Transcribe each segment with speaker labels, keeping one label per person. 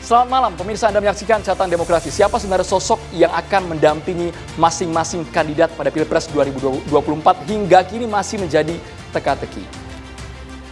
Speaker 1: Selamat malam, pemirsa. Anda menyaksikan Catatan Demokrasi. Siapa sebenarnya sosok yang akan mendampingi masing-masing kandidat pada Pilpres 2024 hingga kini masih menjadi teka-teki.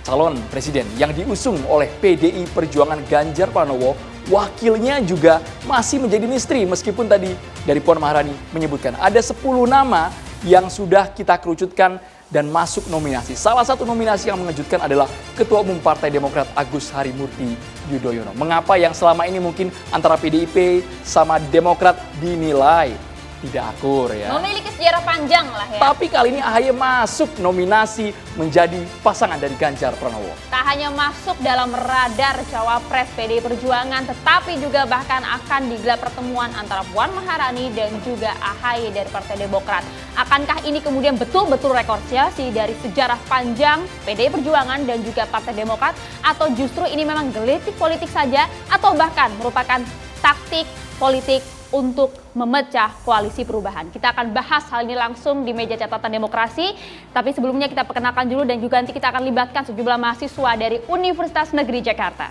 Speaker 1: Calon presiden yang diusung oleh PDI Perjuangan Ganjar Pranowo, wakilnya juga masih menjadi misteri meskipun tadi dari Puan Maharani menyebutkan ada 10 nama yang sudah kita kerucutkan dan masuk nominasi. Salah satu nominasi yang mengejutkan adalah Ketua Umum Partai Demokrat Agus Harimurti Yudhoyono. Mengapa yang selama ini mungkin antara PDIP sama Demokrat dinilai tidak akur ya.
Speaker 2: Memiliki sejarah panjang lah ya.
Speaker 1: Tapi kali ini AHY masuk nominasi menjadi pasangan dari Ganjar Pranowo.
Speaker 2: Tak hanya masuk dalam radar cawapres PDI Perjuangan, tetapi juga bahkan akan digelar pertemuan antara Puan Maharani dan juga AHY dari Partai Demokrat. Akankah ini kemudian betul-betul rekonsiliasi dari sejarah panjang PDI Perjuangan dan juga Partai Demokrat? Atau justru ini memang gelitik politik saja? Atau bahkan merupakan taktik politik untuk memecah koalisi perubahan? Kita akan bahas hal ini langsung di meja catatan demokrasi. Tapi sebelumnya kita perkenalkan dulu dan juga nanti kita akan libatkan sejumlah mahasiswa dari Universitas Negeri Jakarta.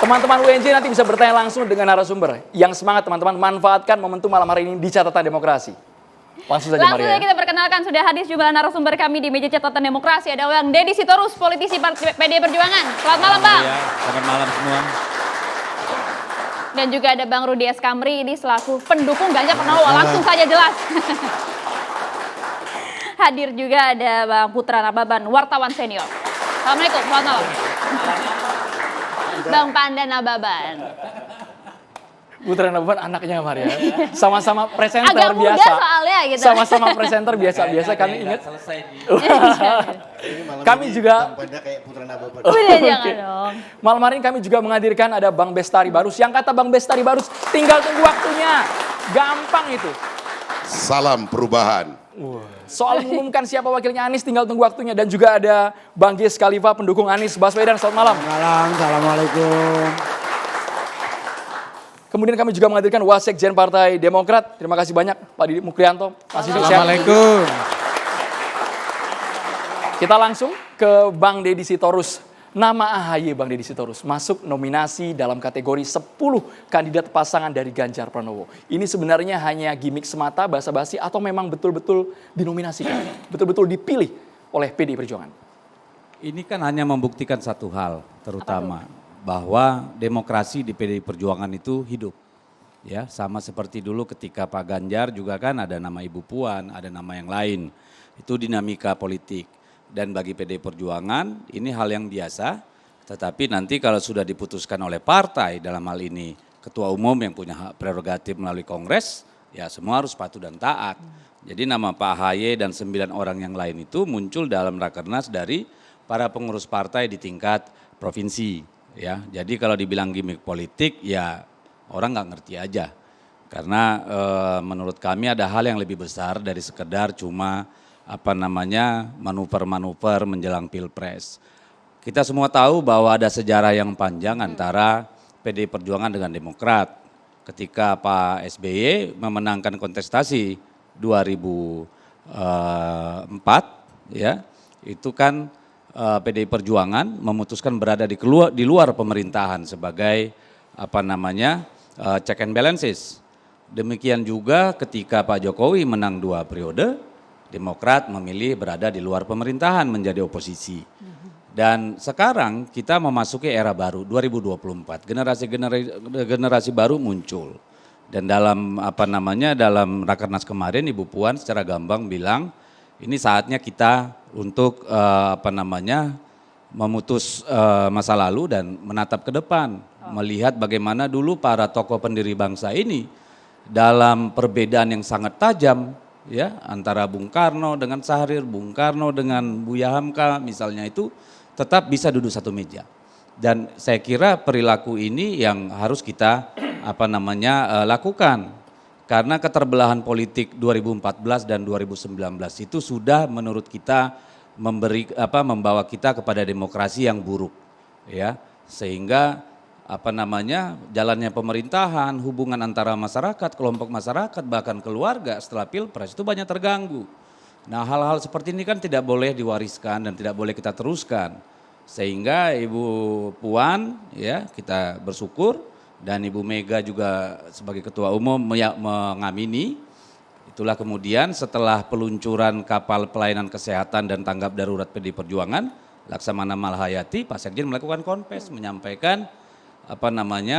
Speaker 1: Teman-teman UNJ nanti bisa bertanya langsung dengan narasumber. Yang semangat teman-teman, manfaatkan momentum malam hari ini di Catatan Demokrasi. Langsung saja Maria.
Speaker 2: Kita perkenalkan sudah hadir sejumlah narasumber kami di meja catatan demokrasi. Ada Bang Deddy Sitorus, politisi PDI Perjuangan. Selamat malam Bang.
Speaker 3: Ya, selamat malam semua.
Speaker 2: Dan juga ada Bang Rudi S. Kamri, ini selaku pendukung Ganjar Pranowo. Langsung saja jelas. Hadir juga ada Bang Putra Nababan, wartawan senior. Assalamualaikum, selamat malam. Bang Panda Nababan.
Speaker 1: Putra Nababan anaknya Maria. Sama-sama presenter
Speaker 2: agak muda
Speaker 1: biasa.
Speaker 2: Soalnya gitu.
Speaker 1: Sama-sama presenter biasa-biasa. Kami ingat. Kami juga.
Speaker 4: Kayak Putra Nababan.
Speaker 2: Udah jangan dong.
Speaker 1: Malam hari ini kami juga menghadirkan ada Bang Bestari Barus. Yang kata Bang Bestari Barus, tinggal tunggu waktunya. Gampang itu.
Speaker 4: Salam perubahan.
Speaker 1: Soal mengumumkan siapa wakilnya Anies tinggal tunggu waktunya. Dan juga ada Bang Gies Khalifa pendukung Anies Baswedan. Selamat malam.
Speaker 5: Malam, assalamualaikum.
Speaker 1: Kemudian kami juga menghadirkan Wasekjen Partai Demokrat. Terima kasih banyak Pak Didi Mukrianto.
Speaker 5: Assalamualaikum.
Speaker 1: Kita langsung ke Bang Deddy Sitorus. Nama AHY Bang Deddy Sitorus masuk nominasi dalam kategori 10 kandidat pasangan dari Ganjar Pranowo. Ini sebenarnya hanya gimmick semata, basa-basi atau memang betul-betul dinominasikan, betul-betul dipilih oleh PDI Perjuangan?
Speaker 3: Ini kan hanya membuktikan satu hal, terutama bahwa demokrasi di PDI Perjuangan itu hidup. Ya, sama seperti dulu ketika Pak Ganjar juga kan ada nama Ibu Puan, ada nama yang lain. Itu dinamika politik. Dan bagi PDI Perjuangan ini hal yang biasa, tetapi nanti kalau sudah diputuskan oleh partai, dalam hal ini ketua umum yang punya hak prerogatif melalui kongres, ya semua harus patuh dan taat. Jadi nama Pak AHY dan 9 orang yang lain itu muncul dalam rakernas dari para pengurus partai di tingkat provinsi. Ya, jadi kalau dibilang gimmick politik ya orang nggak ngerti aja. Karena menurut kami ada hal yang lebih besar dari sekedar cuma manuver-manuver menjelang Pilpres. Kita semua tahu bahwa ada sejarah yang panjang antara PDI Perjuangan dengan Demokrat. Ketika Pak SBY memenangkan kontestasi 2004 ya, itu kan PDI Perjuangan memutuskan berada di luar pemerintahan sebagai check and balances. Demikian juga ketika Pak Jokowi menang 2 periode, Demokrat memilih berada di luar pemerintahan menjadi oposisi. Dan sekarang kita memasuki era baru 2024. Generasi baru muncul. Dan dalam dalam rakernas kemarin Ibu Puan secara gamblang bilang ini saatnya kita untuk memutus masa lalu dan menatap ke depan. Melihat bagaimana dulu para tokoh pendiri bangsa ini dalam perbedaan yang sangat tajam ya antara Bung Karno dengan Syahrir, Bung Karno dengan Buya Hamka misalnya itu tetap bisa duduk satu meja. Dan saya kira perilaku ini yang harus kita lakukan. Karena keterbelahan politik 2014 dan 2019 itu sudah menurut kita membawa kita kepada demokrasi yang buruk ya. Sehingga jalannya pemerintahan, hubungan antara masyarakat, kelompok masyarakat bahkan keluarga setelah Pilpres itu banyak terganggu. Nah, hal-hal seperti ini kan tidak boleh diwariskan dan tidak boleh kita teruskan. Sehingga Ibu Puan ya kita bersyukur dan Ibu Mega juga sebagai Ketua Umum mengamini. Itulah kemudian setelah peluncuran kapal pelayanan kesehatan dan tanggap darurat PDI Perjuangan, Laksamana Malhayati, Pak Sekjen melakukan konfes menyampaikan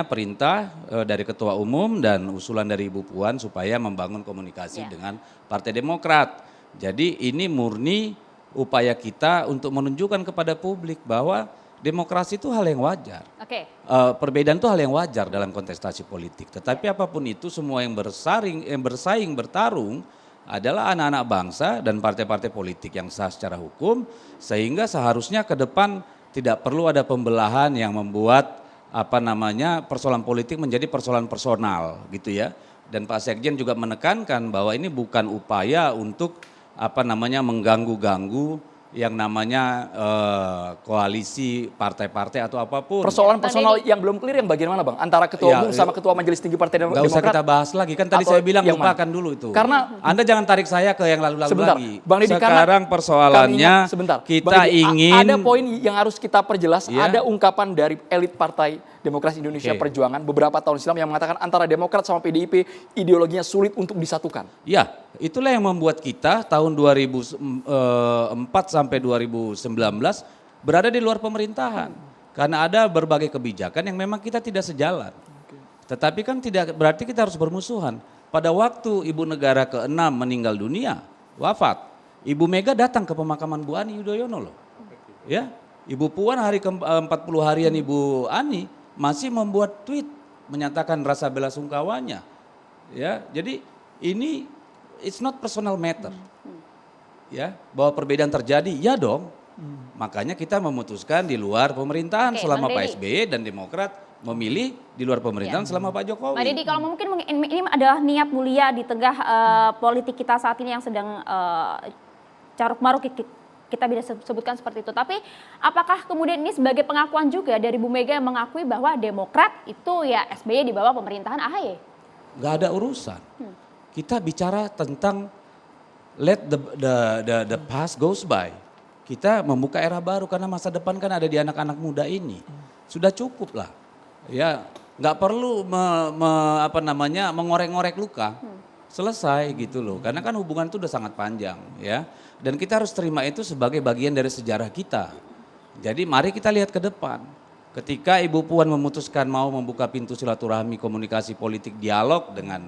Speaker 3: perintah dari Ketua Umum dan usulan dari Ibu Puan supaya membangun komunikasi dengan Partai Demokrat. Jadi ini murni upaya kita untuk menunjukkan kepada publik bahwa demokrasi itu hal yang wajar. Perbedaan itu hal yang wajar dalam kontestasi politik. Tetapi apapun itu semua yang bersaing, bertarung adalah anak-anak bangsa dan partai-partai politik yang sah secara hukum. Sehingga seharusnya ke depan tidak perlu ada pembelahan yang membuat persoalan politik menjadi persoalan personal gitu ya. Dan Pak Sekjen juga menekankan bahwa ini bukan upaya untuk mengganggu-ganggu yang namanya koalisi partai-partai atau apapun.
Speaker 1: Persoalan personal yang belum clear yang bagian mana Bang? Antara Ketua Umum sama Ketua Majelis Tinggi Partai Demokrat?
Speaker 3: Gak usah kita bahas lagi, kan tadi saya bilang lupakan dulu itu.
Speaker 1: Karena
Speaker 3: Anda jangan tarik saya ke yang lalu-lalu lagi.
Speaker 1: Bang Deddy,
Speaker 3: sekarang persoalannya kita ingin.
Speaker 1: Ada poin yang harus kita perjelas, ada ungkapan dari elit Partai Demokrasi Indonesia Perjuangan beberapa tahun silam yang mengatakan antara Demokrat sama PDIP ideologinya sulit untuk disatukan.
Speaker 3: Ya, itulah yang membuat kita tahun 2004 sampai 2019 berada di luar pemerintahan. Karena ada berbagai kebijakan yang memang kita tidak sejalan. Tetapi kan tidak berarti kita harus bermusuhan. Pada waktu Ibu Negara ke-6 meninggal dunia, wafat, Ibu Mega datang ke pemakaman Bu Ani Yudhoyono loh. Ya, Ibu Puan hari ke-40 harian Ibu Ani masih membuat tweet menyatakan rasa bela sungkawanya. Ya, jadi ini it's not personal matter. Ya, bahwa perbedaan terjadi, ya dong. Makanya kita memutuskan di luar pemerintahan selama Pak SBY dan Demokrat memilih di luar pemerintahan selama Pak Jokowi.
Speaker 2: Pak Deddy, kalau mungkin ini adalah niat mulia di tengah politik kita saat ini yang sedang caruk maruk kita bisa sebutkan seperti itu. Tapi apakah kemudian ini sebagai pengakuan juga dari Bu Mega yang mengakui bahwa Demokrat itu ya SBY di bawah pemerintahan AHY?
Speaker 3: Gak ada urusan. Kita bicara tentang let the past goes by. Kita membuka era baru karena masa depan kan ada di anak-anak muda ini. Sudah cukup lah. Ya, nggak perlu mengorek-ngorek luka. Selesai gitu loh. Karena kan hubungan itu udah sangat panjang ya. Dan kita harus terima itu sebagai bagian dari sejarah kita. Jadi mari kita lihat ke depan. Ketika Ibu Puan memutuskan mau membuka pintu silaturahmi komunikasi politik dialog dengan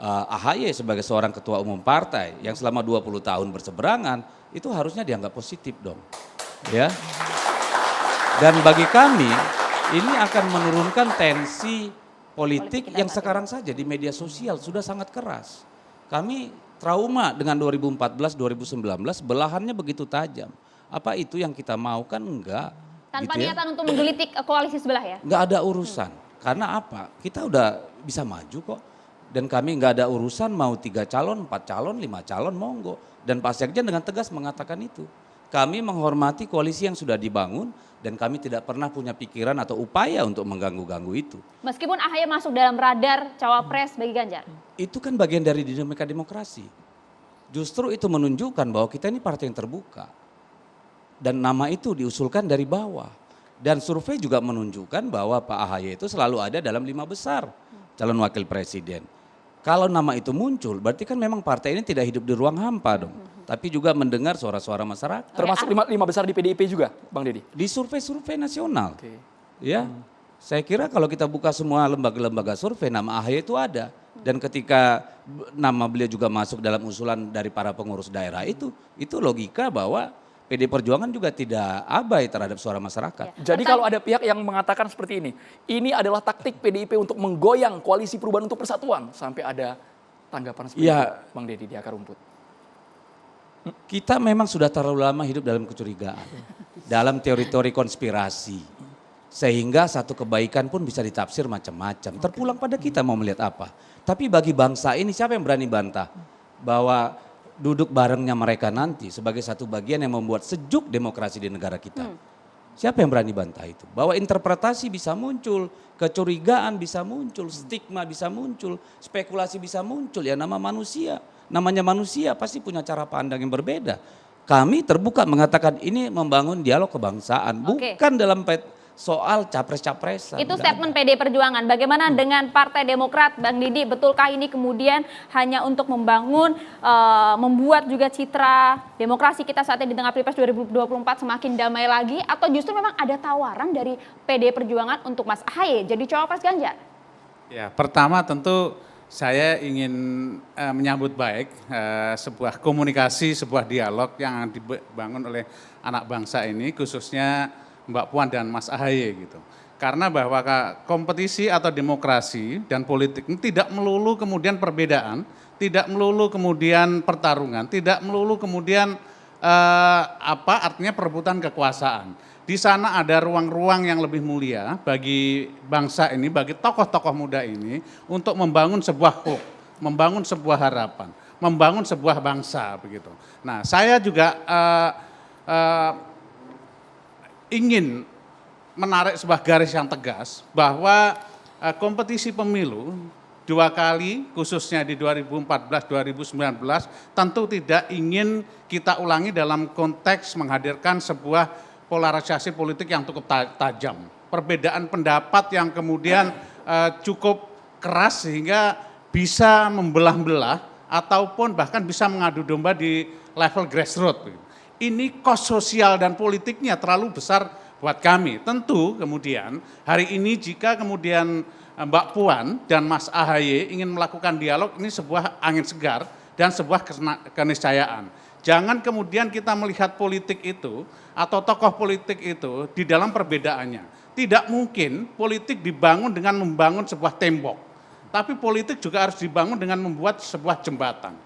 Speaker 3: AHY sebagai seorang ketua umum partai yang selama 20 tahun berseberangan, itu harusnya dianggap positif dong. Ya. Dan bagi kami ini akan menurunkan tensi politik yang sekarang saja di media sosial sudah sangat keras. Kami trauma dengan 2014-2019 belahannya begitu tajam. Apa itu yang kita mau? Kan enggak.
Speaker 2: Tanpa
Speaker 3: gitu
Speaker 2: niatan untuk menggelitik koalisi sebelah ya?
Speaker 3: Enggak ada urusan. Karena apa? Kita udah bisa maju kok. Dan kami enggak ada urusan mau 3 calon, 4 calon, 5 calon, monggo. Dan Pak Sekjen dengan tegas mengatakan itu. Kami menghormati koalisi yang sudah dibangun dan kami tidak pernah punya pikiran atau upaya untuk mengganggu-ganggu itu.
Speaker 2: Meskipun AHY masuk dalam radar cawapres bagi Ganjar?
Speaker 3: Itu kan bagian dari dinamika demokrasi. Justru itu menunjukkan bahwa kita ini partai yang terbuka. Dan nama itu diusulkan dari bawah. Dan survei juga menunjukkan bahwa Pak AHY itu selalu ada dalam 5 besar calon wakil presiden. Kalau nama itu muncul, berarti kan memang partai ini tidak hidup di ruang hampa dong. Tapi juga mendengar suara-suara masyarakat.
Speaker 1: Termasuk 5 besar di PDIP juga, Bang Deddy?
Speaker 3: Di survei-survei nasional. Ya, saya kira kalau kita buka semua lembaga-lembaga survei, nama AHY itu ada. Dan ketika nama beliau juga masuk dalam usulan dari para pengurus daerah itu logika bahwa PDI Perjuangan juga tidak abai terhadap suara masyarakat.
Speaker 1: Jadi kalau ada pihak yang mengatakan seperti ini adalah taktik PDIP untuk menggoyang koalisi perubahan untuk persatuan. Sampai ada tanggapan seperti itu, Bang Deddy di akar rumput.
Speaker 3: Kita memang sudah terlalu lama hidup dalam kecurigaan. Dalam teori-teori konspirasi. Sehingga satu kebaikan pun bisa ditafsir macam-macam. Terpulang pada kita mau melihat apa. Tapi bagi bangsa ini siapa yang berani bantah? Bahwa duduk barengnya mereka nanti sebagai satu bagian yang membuat sejuk demokrasi di negara kita. Siapa yang berani bantah itu? Bahwa interpretasi bisa muncul, kecurigaan bisa muncul, stigma bisa muncul, spekulasi bisa muncul. Ya nama manusia, namanya manusia pasti punya cara pandang yang berbeda. kami terbuka mengatakan ini membangun dialog kebangsaan,
Speaker 2: Oke.
Speaker 3: bukan dalam soal capres-capresan.
Speaker 2: Itu
Speaker 3: Nggak
Speaker 2: statement
Speaker 3: ada.
Speaker 2: PD Perjuangan. Bagaimana dengan Partai Demokrat, Bang Didi? Betulkah ini kemudian hanya untuk membangun, membuat juga citra demokrasi kita saat ini di tengah Pilpres 2024 semakin damai lagi? Atau justru memang ada tawaran dari PD Perjuangan untuk Mas Ahaye jadi cawapres Ganjar?
Speaker 5: Ya, pertama tentu saya ingin menyambut baik sebuah komunikasi, sebuah dialog yang dibangun oleh anak bangsa ini, khususnya Mbak Puan dan Mas Ahaye gitu. Karena bahwa kompetisi atau demokrasi dan politik ini tidak melulu kemudian perbedaan, tidak melulu kemudian pertarungan, tidak melulu kemudian artinya perebutan kekuasaan. Di sana ada ruang-ruang yang lebih mulia bagi bangsa ini, bagi tokoh-tokoh muda ini untuk membangun sebuah hope, membangun sebuah harapan, membangun sebuah bangsa begitu. Nah, saya juga ingin menarik sebuah garis yang tegas bahwa kompetisi pemilu 2 kali khususnya di 2014-2019 tentu tidak ingin kita ulangi dalam konteks menghadirkan sebuah polarisasi politik yang cukup tajam. Perbedaan pendapat yang kemudian cukup keras sehingga bisa membelah-belah ataupun bahkan bisa mengadu domba di level grassroots. Ini kos sosial dan politiknya terlalu besar buat kami. Tentu kemudian hari ini jika kemudian Mbak Puan dan Mas Ahaye ingin melakukan dialog, ini sebuah angin segar dan sebuah keniscayaan. Jangan kemudian kita melihat politik itu atau tokoh politik itu di dalam perbedaannya. Tidak mungkin politik dibangun dengan membangun sebuah tembok. Tapi politik juga harus dibangun dengan membuat sebuah jembatan.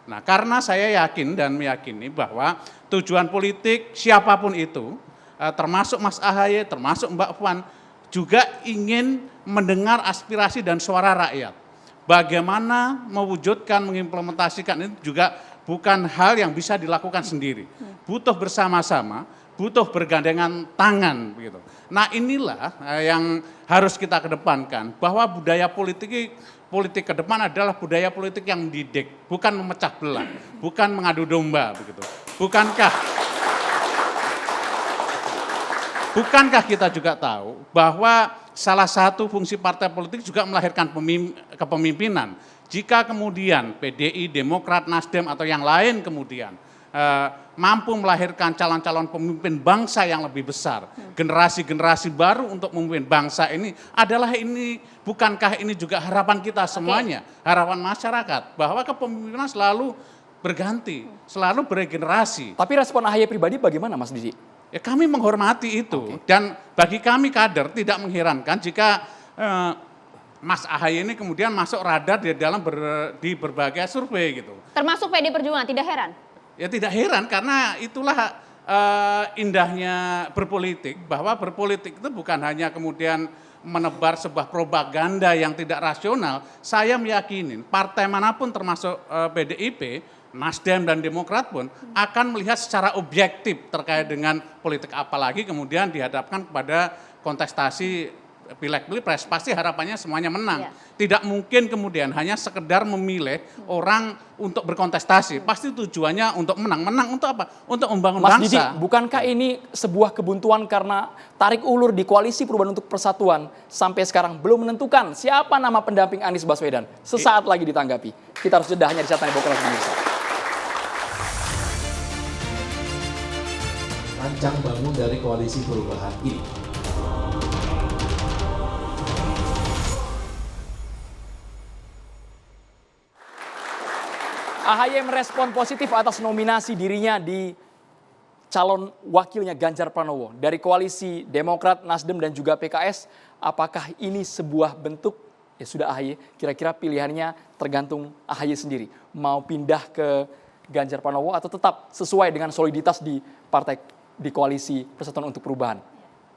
Speaker 5: Nah, karena saya yakin dan meyakini bahwa tujuan politik siapapun itu, termasuk Mas Ahaye, termasuk Mbak Puan, juga ingin mendengar aspirasi dan suara rakyat. Bagaimana mewujudkan, mengimplementasikan ini juga bukan hal yang bisa dilakukan sendiri. Butuh bersama-sama, butuh bergandengan tangan begitu. Nah, inilah yang harus kita kedepankan, bahwa budaya politik ke depan adalah budaya politik yang mendidik, bukan memecah belah, bukan mengadu domba begitu. Bukankah kita juga tahu bahwa salah satu fungsi partai politik juga melahirkan kepemimpinan. Jika kemudian PDI, Demokrat, Nasdem atau yang lain kemudian mampu melahirkan calon-calon pemimpin bangsa yang lebih besar, generasi-generasi baru untuk memimpin bangsa ini, bukankah ini juga harapan kita semuanya, harapan masyarakat, bahwa kepemimpinan selalu berganti, selalu beregenerasi.
Speaker 1: Tapi respon Ahaye pribadi bagaimana, Mas Didi?
Speaker 5: Ya, kami menghormati itu, dan bagi kami kader tidak mengherankan jika Mas Ahaye ini kemudian masuk radar di berbagai survei gitu.
Speaker 2: Termasuk PD Perjuangan, tidak heran?
Speaker 5: Ya tidak heran, karena itulah indahnya berpolitik, bahwa berpolitik itu bukan hanya kemudian menebar sebuah propaganda yang tidak rasional. Saya meyakini partai manapun termasuk PDIP, Nasdem dan Demokrat pun akan melihat secara objektif terkait dengan politik, apalagi kemudian dihadapkan kepada kontestasi Pileg-Pilpres, pasti harapannya semuanya menang. Tidak mungkin kemudian hanya sekedar memilih orang untuk berkontestasi. Pasti tujuannya untuk menang. Menang untuk apa? Untuk membangun
Speaker 1: Mas
Speaker 5: bangsa.
Speaker 1: Didi, bukankah ini sebuah kebuntuan karena tarik ulur di Koalisi Perubahan untuk Persatuan sampai sekarang belum menentukan siapa nama pendamping Anies Baswedan? Sesaat lagi ditanggapi. Kita harus jeda hanya di Carta Demokrasi pemirsa.
Speaker 6: Rancang bangun dari Koalisi Perubahan ini.
Speaker 1: Ahaye merespon positif atas nominasi dirinya di calon wakilnya Ganjar Pranowo dari koalisi Demokrat, Nasdem dan juga PKS. Apakah ini sebuah bentuk, ya sudah Ahaye, kira-kira pilihannya tergantung Ahaye sendiri. Mau pindah ke Ganjar Pranowo atau tetap sesuai dengan soliditas di partai di koalisi Persatuan untuk Perubahan.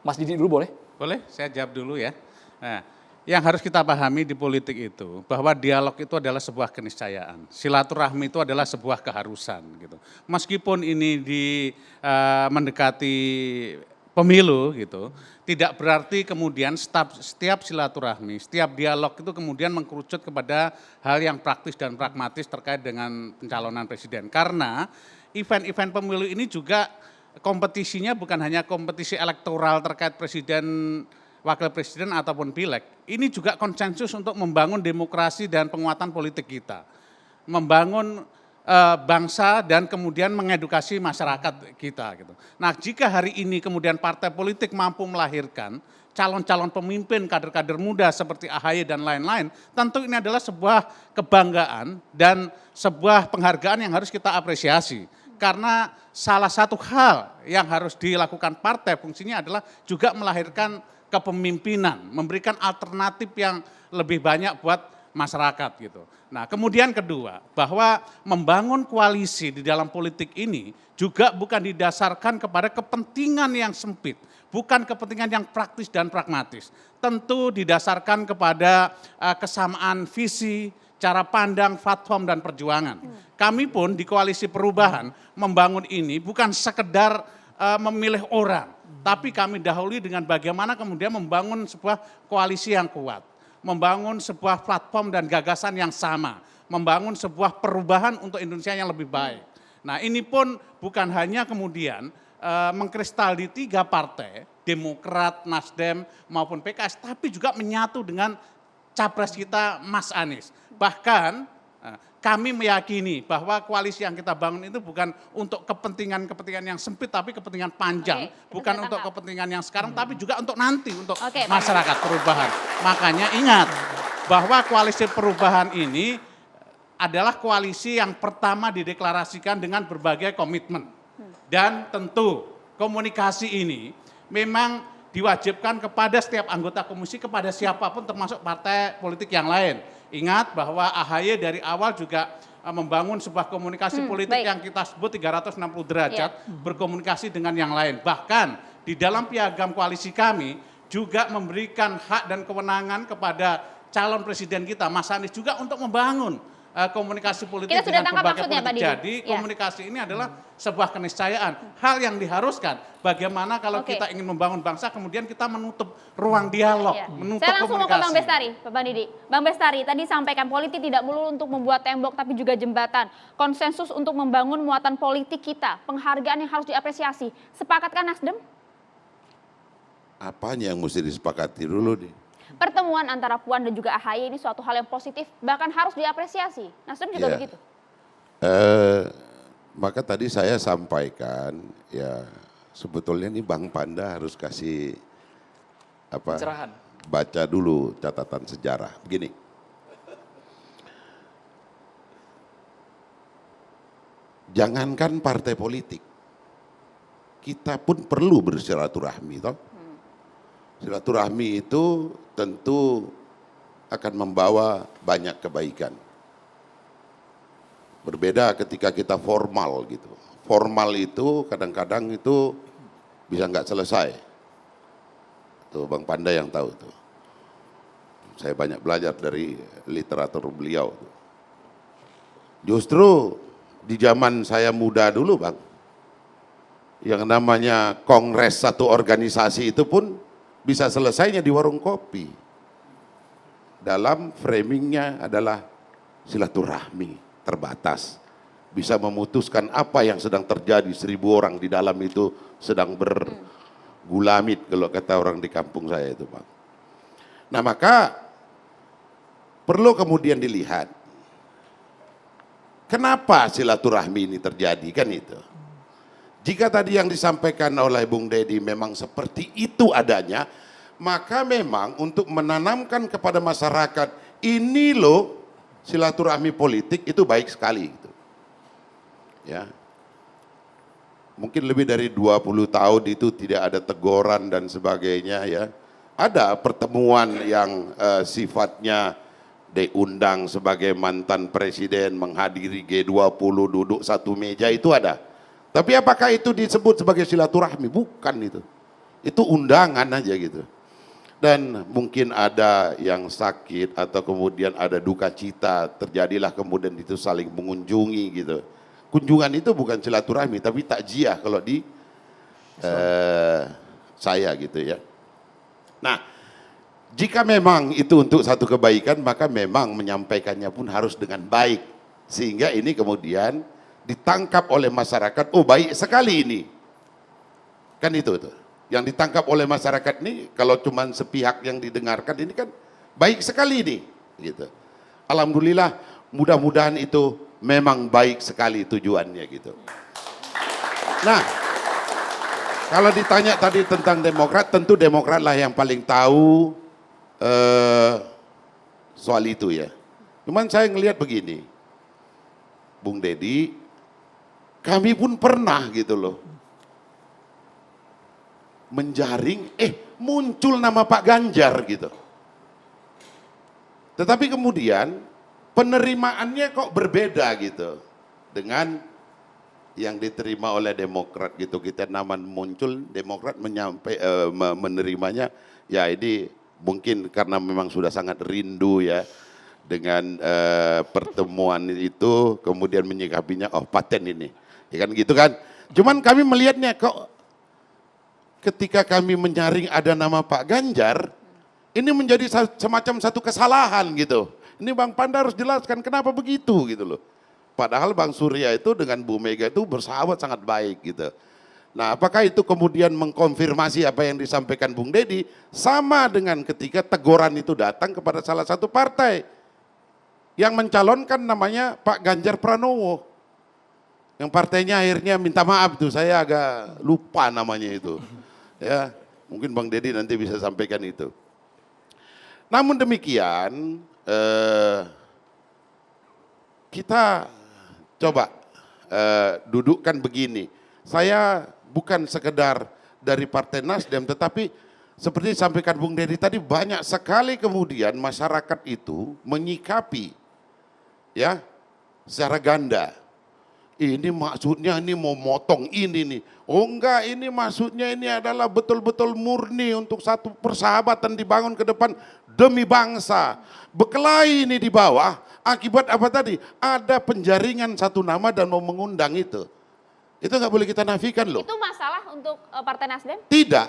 Speaker 1: Mas Didi dulu boleh?
Speaker 5: Boleh, saya jawab dulu ya. Nah, yang harus kita pahami di politik itu, bahwa dialog itu adalah sebuah keniscayaan. Silaturahmi itu adalah sebuah keharusan gitu. Meskipun ini mendekati pemilu gitu, tidak berarti kemudian setiap silaturahmi, setiap dialog itu kemudian mengkerucut kepada hal yang praktis dan pragmatis terkait dengan pencalonan presiden. Karena event-event pemilu ini juga kompetisinya bukan hanya kompetisi elektoral terkait presiden, wakil presiden ataupun pileg. Ini juga konsensus untuk membangun demokrasi dan penguatan politik kita. Membangun bangsa dan kemudian mengedukasi masyarakat kita gitu. Nah, jika hari ini kemudian partai politik mampu melahirkan calon-calon pemimpin kader-kader muda seperti AHY dan lain-lain, tentu ini adalah sebuah kebanggaan dan sebuah penghargaan yang harus kita apresiasi. Karena salah satu hal yang harus dilakukan partai fungsinya adalah juga melahirkan kepemimpinan, memberikan alternatif yang lebih banyak buat masyarakat gitu. Nah, kemudian kedua, bahwa membangun koalisi di dalam politik ini juga bukan didasarkan kepada kepentingan yang sempit, bukan kepentingan yang praktis dan pragmatis. Tentu didasarkan kepada kesamaan visi, cara pandang, platform dan perjuangan. Kami pun di Koalisi Perubahan membangun ini bukan sekedar memilih orang, tapi kami dahului dengan bagaimana kemudian membangun sebuah koalisi yang kuat. Membangun sebuah platform dan gagasan yang sama, membangun sebuah perubahan untuk Indonesia yang lebih baik. Nah, ini pun bukan hanya kemudian mengkristal di 3 partai, Demokrat, Nasdem maupun PKS, tapi juga menyatu dengan capres kita Mas Anies. Bahkan kami meyakini bahwa koalisi yang kita bangun itu bukan untuk kepentingan-kepentingan yang sempit, tapi kepentingan panjang. Bukan untuk kepentingan yang sekarang, tapi juga untuk nanti, untuk masyarakat perubahan. Makanya ingat bahwa koalisi perubahan ini adalah koalisi yang pertama dideklarasikan dengan berbagai komitmen. Dan tentu komunikasi ini memang diwajibkan kepada setiap anggota komisi, kepada siapapun termasuk partai politik yang lain. Ingat bahwa AHY dari awal juga membangun sebuah komunikasi politik yang kita sebut 360 derajat, berkomunikasi dengan yang lain. Bahkan di dalam piagam koalisi kami juga memberikan hak dan kewenangan kepada calon presiden kita, Mas Anies, juga untuk membangun komunikasi politik
Speaker 2: kita
Speaker 5: dengan berbagai
Speaker 2: maksudnya,
Speaker 5: politik. Jadi komunikasi ini adalah sebuah keniscayaan, hal yang diharuskan. Bagaimana kalau kita ingin membangun bangsa, kemudian kita menutup ruang dialog, menutup komunikasi.
Speaker 2: Saya langsung mau ke Bang Bestari, Pak Didi. Bang Bestari, tadi sampaikan politik tidak melulu untuk membuat tembok, tapi juga jembatan. Konsensus untuk membangun muatan politik kita, penghargaan yang harus diapresiasi. Sepakatkah Nasdem?
Speaker 4: Apanya yang mesti disepakati dulu nih?
Speaker 2: Pertemuan antara Puan dan juga AHY ini suatu hal yang positif, bahkan harus diapresiasi. Nasdem juga begitu.
Speaker 4: Maka tadi saya sampaikan, ya sebetulnya nih Bang Panda harus kasih
Speaker 1: pencerahan.
Speaker 4: Baca dulu catatan sejarah. Begini, jangankan partai politik, kita pun perlu bersilaturahmi, toh. Silaturahmi itu tentu akan membawa banyak kebaikan. Berbeda ketika kita formal gitu. Formal itu kadang-kadang itu bisa nggak selesai. Tuh Bang Panda yang tahu tuh. Saya banyak belajar dari literatur beliau. Justru di zaman saya muda dulu Bang, yang namanya kongres satu organisasi itu pun bisa selesainya di warung kopi. Dalam framingnya adalah silaturahmi terbatas. Bisa memutuskan apa yang sedang terjadi, 1000 orang di dalam itu sedang bergulamit kalau kata orang di kampung saya itu Pak. Nah maka perlu kemudian dilihat kenapa silaturahmi ini terjadi kan itu. Jika tadi yang disampaikan oleh Bung Deddy memang seperti itu adanya, maka memang untuk menanamkan kepada masyarakat, ini loh silaturahmi politik itu baik sekali. Gitu. Ya. Mungkin lebih dari 20 tahun itu tidak ada teguran dan sebagainya ya. Ada pertemuan yang sifatnya diundang sebagai mantan presiden menghadiri G20 duduk satu meja itu ada. Tapi apakah itu disebut sebagai silaturahmi? Bukan itu. Itu undangan aja gitu. Dan mungkin ada yang sakit atau kemudian ada duka cita, terjadilah kemudian itu saling mengunjungi gitu. Kunjungan itu bukan silaturahmi, tapi takziah kalau di saya gitu ya. Nah, jika memang itu untuk satu kebaikan, maka memang menyampaikannya pun harus dengan baik. Sehingga ini kemudian ditangkap oleh masyarakat, oh baik sekali ini. Kan itu tuh. Yang ditangkap oleh masyarakat ini, kalau cuma sepihak yang didengarkan, ini kan baik sekali ini. Gitu. Alhamdulillah, mudah-mudahan itu memang baik sekali tujuannya gitu. Nah, kalau ditanya tadi tentang Demokrat, tentu Demokrat lah yang paling tahu soal itu ya. Cuman saya ngelihat begini, Bung Dedi, kami pun pernah gitu loh menjaring, muncul nama Pak Ganjar gitu. Tetapi kemudian penerimaannya kok berbeda gitu dengan yang diterima oleh Demokrat gitu. Kita nama muncul, Demokrat menerimanya, ya ini mungkin karena memang sudah sangat rindu ya dengan pertemuan itu, kemudian menyikapinya, oh paten ini, ya kan gitu kan. Cuman kami melihatnya kok ketika kami menyaring ada nama Pak Ganjar, ini menjadi semacam satu kesalahan gitu. Ini Bang Panda harus jelaskan kenapa begitu gitu loh. Padahal Bang Surya itu dengan Bu Mega itu bersahabat sangat baik gitu. Nah, apakah itu kemudian mengkonfirmasi apa yang disampaikan Bung Dedi sama dengan ketika teguran itu datang kepada salah satu partai yang mencalonkan namanya Pak Ganjar Pranowo. Yang partainya akhirnya minta maaf tuh, saya agak lupa namanya itu. Ya, mungkin Bang Dedi nanti bisa sampaikan itu. Namun demikian, kita coba dudukkan begini. Saya bukan sekedar dari Partai Nasdem, tetapi seperti disampaikan Bung Dedi tadi, banyak sekali kemudian masyarakat itu menyikapi ya secara ganda. Ini maksudnya ini mau motong ini nih. Oh enggak, ini maksudnya ini adalah betul-betul murni untuk satu persahabatan dibangun ke depan demi bangsa. Bekelahi ini di bawah, akibat apa tadi? Ada penjaringan satu nama dan mau mengundang itu. Itu nggak boleh kita nafikan loh.
Speaker 2: Itu masalah untuk Partai Nasdem?
Speaker 4: Tidak.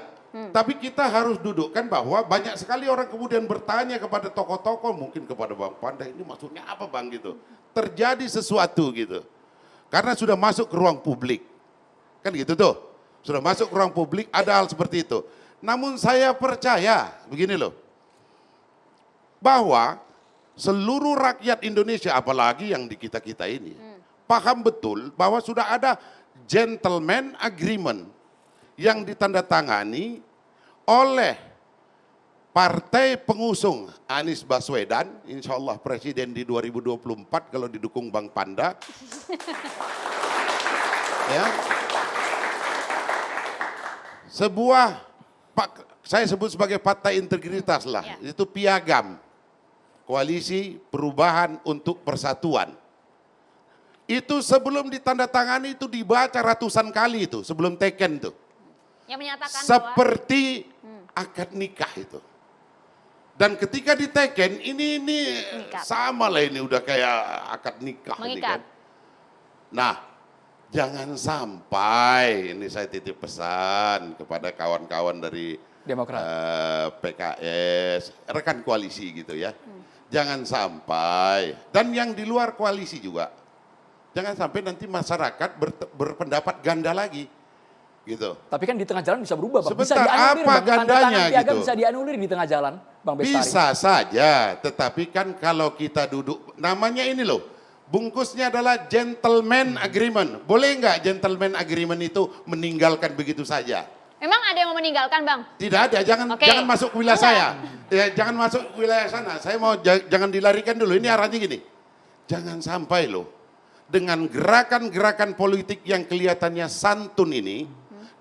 Speaker 4: Tapi kita harus dudukkan bahwa banyak sekali orang kemudian bertanya kepada tokoh-tokoh, mungkin kepada Bang Panda, ini maksudnya apa Bang gitu. Terjadi sesuatu gitu. Karena sudah masuk ke ruang publik. Kan gitu tuh. Sudah masuk ke ruang publik, ada hal seperti itu. Namun saya percaya, begini loh. Bahwa seluruh rakyat Indonesia, apalagi yang di kita-kita ini, paham betul bahwa sudah ada gentleman agreement yang ditandatangani oleh partai pengusung Anies Baswedan, insya Allah presiden di 2024 kalau didukung Bang Panda. Ya. Sebuah, saya sebut sebagai partai integritas lah, itu piagam. Koalisi Perubahan untuk Persatuan. Itu sebelum ditandatangani itu dibaca ratusan kali itu, sebelum teken itu.
Speaker 2: Yang menyatakan
Speaker 4: seperti akad nikah itu. Dan ketika diteken ini sama lah, ini udah kayak akad nikah ini kan. Nah, jangan sampai, ini saya titip pesan kepada kawan-kawan dari
Speaker 1: Demokrat,
Speaker 4: PKS, rekan koalisi gitu ya. Jangan sampai, dan yang di luar koalisi juga, jangan sampai nanti masyarakat berpendapat ganda lagi. Gitu.
Speaker 1: Tapi kan di tengah jalan bisa berubah, Bang.
Speaker 4: Sebentar,
Speaker 1: bisa dianulir,
Speaker 4: apa gandanya gitu?
Speaker 1: Bisa dianulir di tengah jalan, Bang Bestari.
Speaker 4: Bisa saja, tetapi kan kalau kita duduk, namanya ini loh, bungkusnya adalah gentleman agreement. Boleh nggak gentleman agreement itu meninggalkan begitu saja?
Speaker 2: Memang ada yang mau meninggalkan, Bang?
Speaker 4: Tidak ada, jangan masuk ke wilayah saya. Ya, jangan masuk ke wilayah sana. Saya mau jangan dilarikan dulu. Ini arahnya gini. Jangan sampai loh, dengan gerakan-gerakan politik yang kelihatannya santun ini,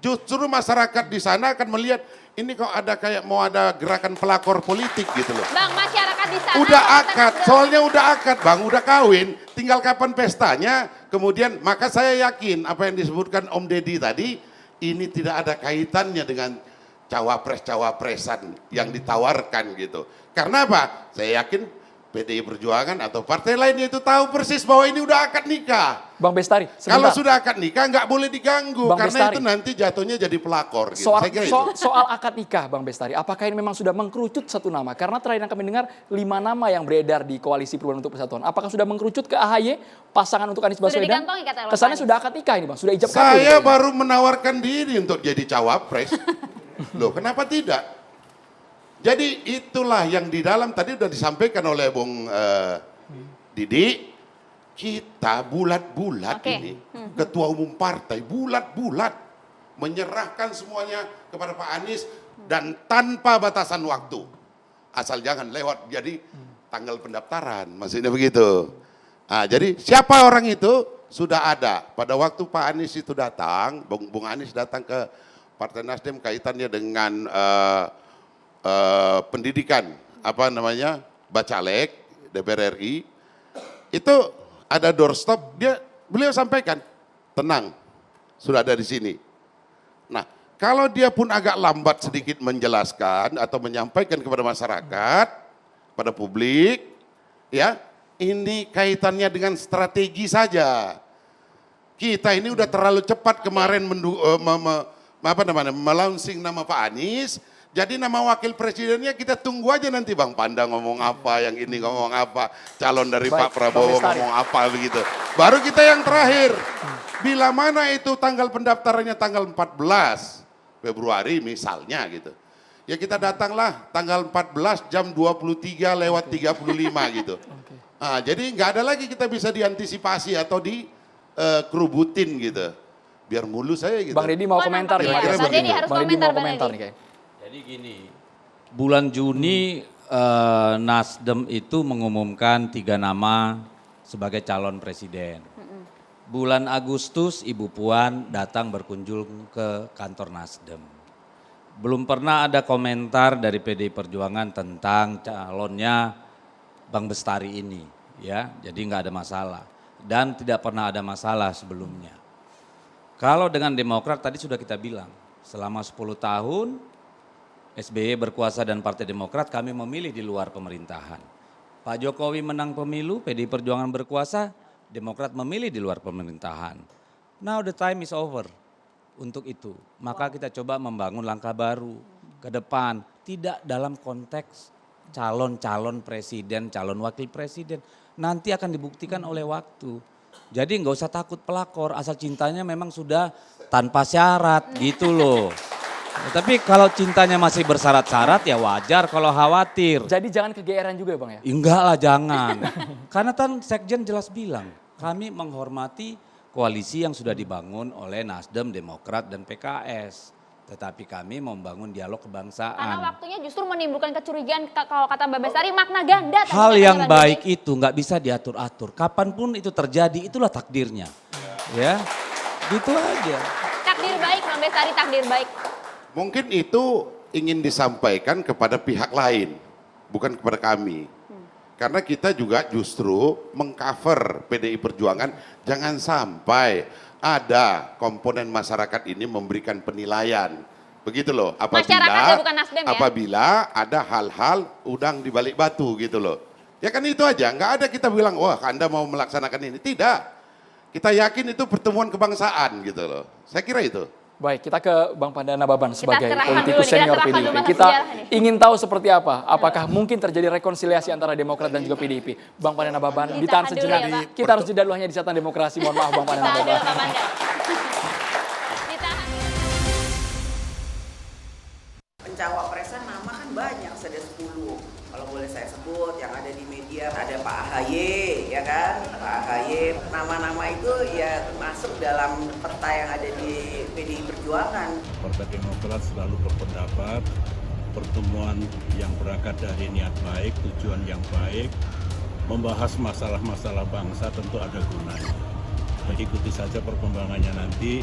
Speaker 4: justru masyarakat di sana akan melihat ini kok ada kayak mau ada gerakan pelakor politik gitu loh.
Speaker 2: Bang, masyarakat di sana
Speaker 4: udah akad, soalnya udah akad Bang, udah kawin, tinggal kapan pestanya. Kemudian maka saya yakin apa yang disebutkan Om Dedi tadi, ini tidak ada kaitannya dengan cawapres-cawapresan yang ditawarkan gitu. Karena apa? Saya yakin PDI Perjuangan atau partai lainnya itu tahu persis bahwa ini udah akad nikah.
Speaker 1: Bang Bestari,
Speaker 4: Kalau
Speaker 1: sebentar.
Speaker 4: sudah akad nikah nggak boleh diganggu
Speaker 1: Bang
Speaker 4: karena
Speaker 1: Bestari.
Speaker 4: itu nanti jatuhnya jadi pelakor. Gitu.
Speaker 1: Soal,
Speaker 4: Saya kira itu.
Speaker 1: soal akad nikah Bang Bestari, apakah ini memang sudah mengkerucut satu nama? Karena terakhir yang kami dengar 5 nama yang beredar di Koalisi Perubahan untuk Persatuan. Apakah sudah mengkerucut ke AHY, pasangan untuk Anies
Speaker 2: Sudah
Speaker 1: Baswedan?
Speaker 2: dikantongi kata Bang
Speaker 1: Kesannya
Speaker 2: Anies.
Speaker 1: sudah akad nikah ini Bang, sudah ijab kabul.
Speaker 4: Saya
Speaker 1: kayaknya.
Speaker 4: baru menawarkan diri untuk jadi cawapres. Loh, kenapa tidak? Jadi itulah yang di dalam tadi sudah disampaikan oleh Bung Didi. Kita bulat-bulat
Speaker 2: Oke.
Speaker 4: ini, ketua umum partai bulat-bulat menyerahkan semuanya kepada Pak Anies dan tanpa batasan waktu. Asal jangan lewat jadi tanggal pendaftaran, maksudnya begitu. Nah, jadi siapa orang itu sudah ada. Pada waktu Pak Anies itu datang, Bung Anies datang ke Partai Nasdem kaitannya dengan pendidikan, apa namanya, Bacalek, DPR RI, itu ada doorstop, beliau sampaikan, tenang, sudah ada di sini. Nah, kalau dia pun agak lambat sedikit menjelaskan atau menyampaikan kepada masyarakat, pada publik, ya, ini kaitannya dengan strategi saja. Kita ini udah terlalu cepat kemarin melaunching nama Pak Anies. Jadi nama wakil presidennya kita tunggu aja nanti Bang Panda ngomong apa, yang ini ngomong apa, calon dari
Speaker 1: Baik,
Speaker 4: Pak Prabowo
Speaker 1: Bang Bestari.
Speaker 4: ngomong apa begitu. Baru kita yang terakhir. Bila mana itu tanggal pendaftarannya tanggal 14 Februari misalnya gitu. Ya kita datanglah tanggal 14 jam 23:35 gitu. Nah, jadi nggak ada lagi kita bisa diantisipasi atau dikerubutin gitu. Biar mulus saya gitu.
Speaker 1: Bang Deddy mau
Speaker 2: Oh,
Speaker 1: komentar
Speaker 2: nampaknya
Speaker 1: nih.
Speaker 4: ya.
Speaker 2: Bang Deddy harus
Speaker 1: Bang Deddy
Speaker 2: komentar,
Speaker 1: mau
Speaker 2: Bang
Speaker 1: komentar
Speaker 2: Deddy.
Speaker 1: nih kayak.
Speaker 3: Jadi gini, bulan Juni Nasdem itu mengumumkan 3 nama sebagai calon presiden. Bulan Agustus Ibu Puan datang berkunjung ke kantor Nasdem. Belum pernah ada komentar dari PDI Perjuangan tentang calonnya Bang Bestari ini, ya. Jadi nggak ada masalah dan tidak pernah ada masalah sebelumnya. Kalau dengan Demokrat tadi sudah kita bilang, selama 10 tahun SBY berkuasa dan Partai Demokrat kami memilih di luar pemerintahan. Pak Jokowi menang pemilu, PDI Perjuangan berkuasa, Demokrat memilih di luar pemerintahan. Now the time is over untuk itu. Maka kita coba membangun langkah baru ke depan. Tidak dalam konteks calon-calon presiden, calon wakil presiden. Nanti akan dibuktikan oleh waktu. Jadi nggak usah takut pelakor, asal cintanya memang sudah tanpa syarat gitu loh. Tapi kalau cintanya masih bersyarat-syarat ya wajar kalau khawatir.
Speaker 1: Jadi jangan kegeeran juga Bang ya?
Speaker 3: Enggak lah jangan. Karena kan Sekjen jelas bilang, kami menghormati koalisi yang sudah dibangun oleh Nasdem, Demokrat dan PKS. Tetapi kami membangun dialog
Speaker 2: Karena
Speaker 3: kebangsaan.
Speaker 2: waktunya justru menimbulkan kecurigaan kalau kata Mbak Bestari makna ganda. tadi
Speaker 3: Hal
Speaker 2: katanya
Speaker 3: yang
Speaker 2: Bang
Speaker 3: baik
Speaker 2: Deddy.
Speaker 3: itu nggak bisa diatur-atur. Kapanpun itu terjadi, itulah takdirnya. Ya, gitu aja.
Speaker 2: Takdir baik Mbak Bestari, takdir baik.
Speaker 4: Mungkin itu ingin disampaikan kepada pihak lain, bukan kepada kami. Karena kita juga justru mengcover PDI Perjuangan, jangan sampai ada komponen masyarakat ini memberikan penilaian. Begitu loh,
Speaker 2: Masyarakatnya bukan Nasdem ya?
Speaker 4: apabila ada hal-hal udang di balik batu gitu loh. Ya kan itu aja, nggak ada kita bilang, wah Anda mau melaksanakan ini. Tidak, kita yakin itu pertemuan kebangsaan gitu loh. Saya kira itu.
Speaker 1: Baik, kita ke Bang Pandana Baban sebagai
Speaker 2: serahkan
Speaker 1: politikus
Speaker 2: dulu nih,
Speaker 1: senior
Speaker 2: kita serahkan
Speaker 1: PDIP.
Speaker 2: dulu masa
Speaker 1: Kita
Speaker 2: sejarah nih.
Speaker 1: ingin tahu seperti apa, apakah mungkin terjadi rekonsiliasi antara Demokrat dan juga PDIP. Bang Pandana Baban, ditahan
Speaker 2: Ditahan dulu
Speaker 1: sejenak.
Speaker 2: ya, Pak.
Speaker 1: Kita harus jeda dulu hanya di Catatan Demokrasi. Mohon maaf Bang Pandana
Speaker 2: Tahan dulu
Speaker 1: Baban.
Speaker 2: Pak Panda. Ditahan.
Speaker 7: Pencawapresan nama kan banyak, ada 10. Kalau boleh saya sebut yang ada di media ada Pak AHY, ya kan? Pak AHY, nama-nama itu ya masuk dalam peta yang ada di PDI Perjuangan.
Speaker 8: Partai Demokrat selalu berpendapat pertemuan yang berangkat dari niat baik, tujuan yang baik, membahas masalah-masalah bangsa tentu ada gunanya. Jadi ikuti saja perkembangannya nanti.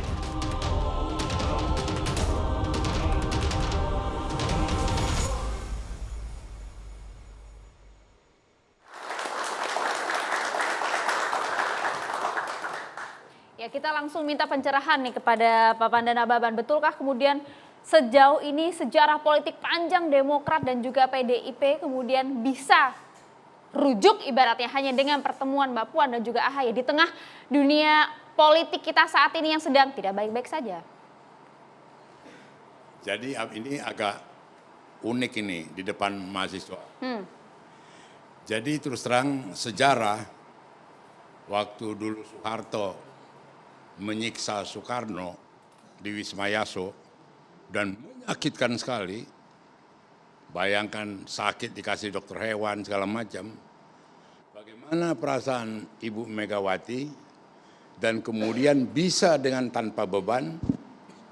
Speaker 2: Ya kita langsung minta pencerahan nih kepada Pak Pandana Baban. Betulkah kemudian sejauh ini sejarah politik panjang Demokrat dan juga PDIP kemudian bisa rujuk ibaratnya hanya dengan pertemuan Mbak Puan dan juga AHY di tengah dunia politik kita saat ini yang sedang tidak baik-baik saja?
Speaker 9: Jadi ini agak unik ini di depan mahasiswa. Jadi terus terang sejarah waktu dulu Soeharto menyiksa Soekarno di Wisma Yaso dan menyakitkan sekali. Bayangkan sakit dikasih dokter hewan segala macam. Bagaimana perasaan Ibu Megawati dan kemudian bisa dengan tanpa beban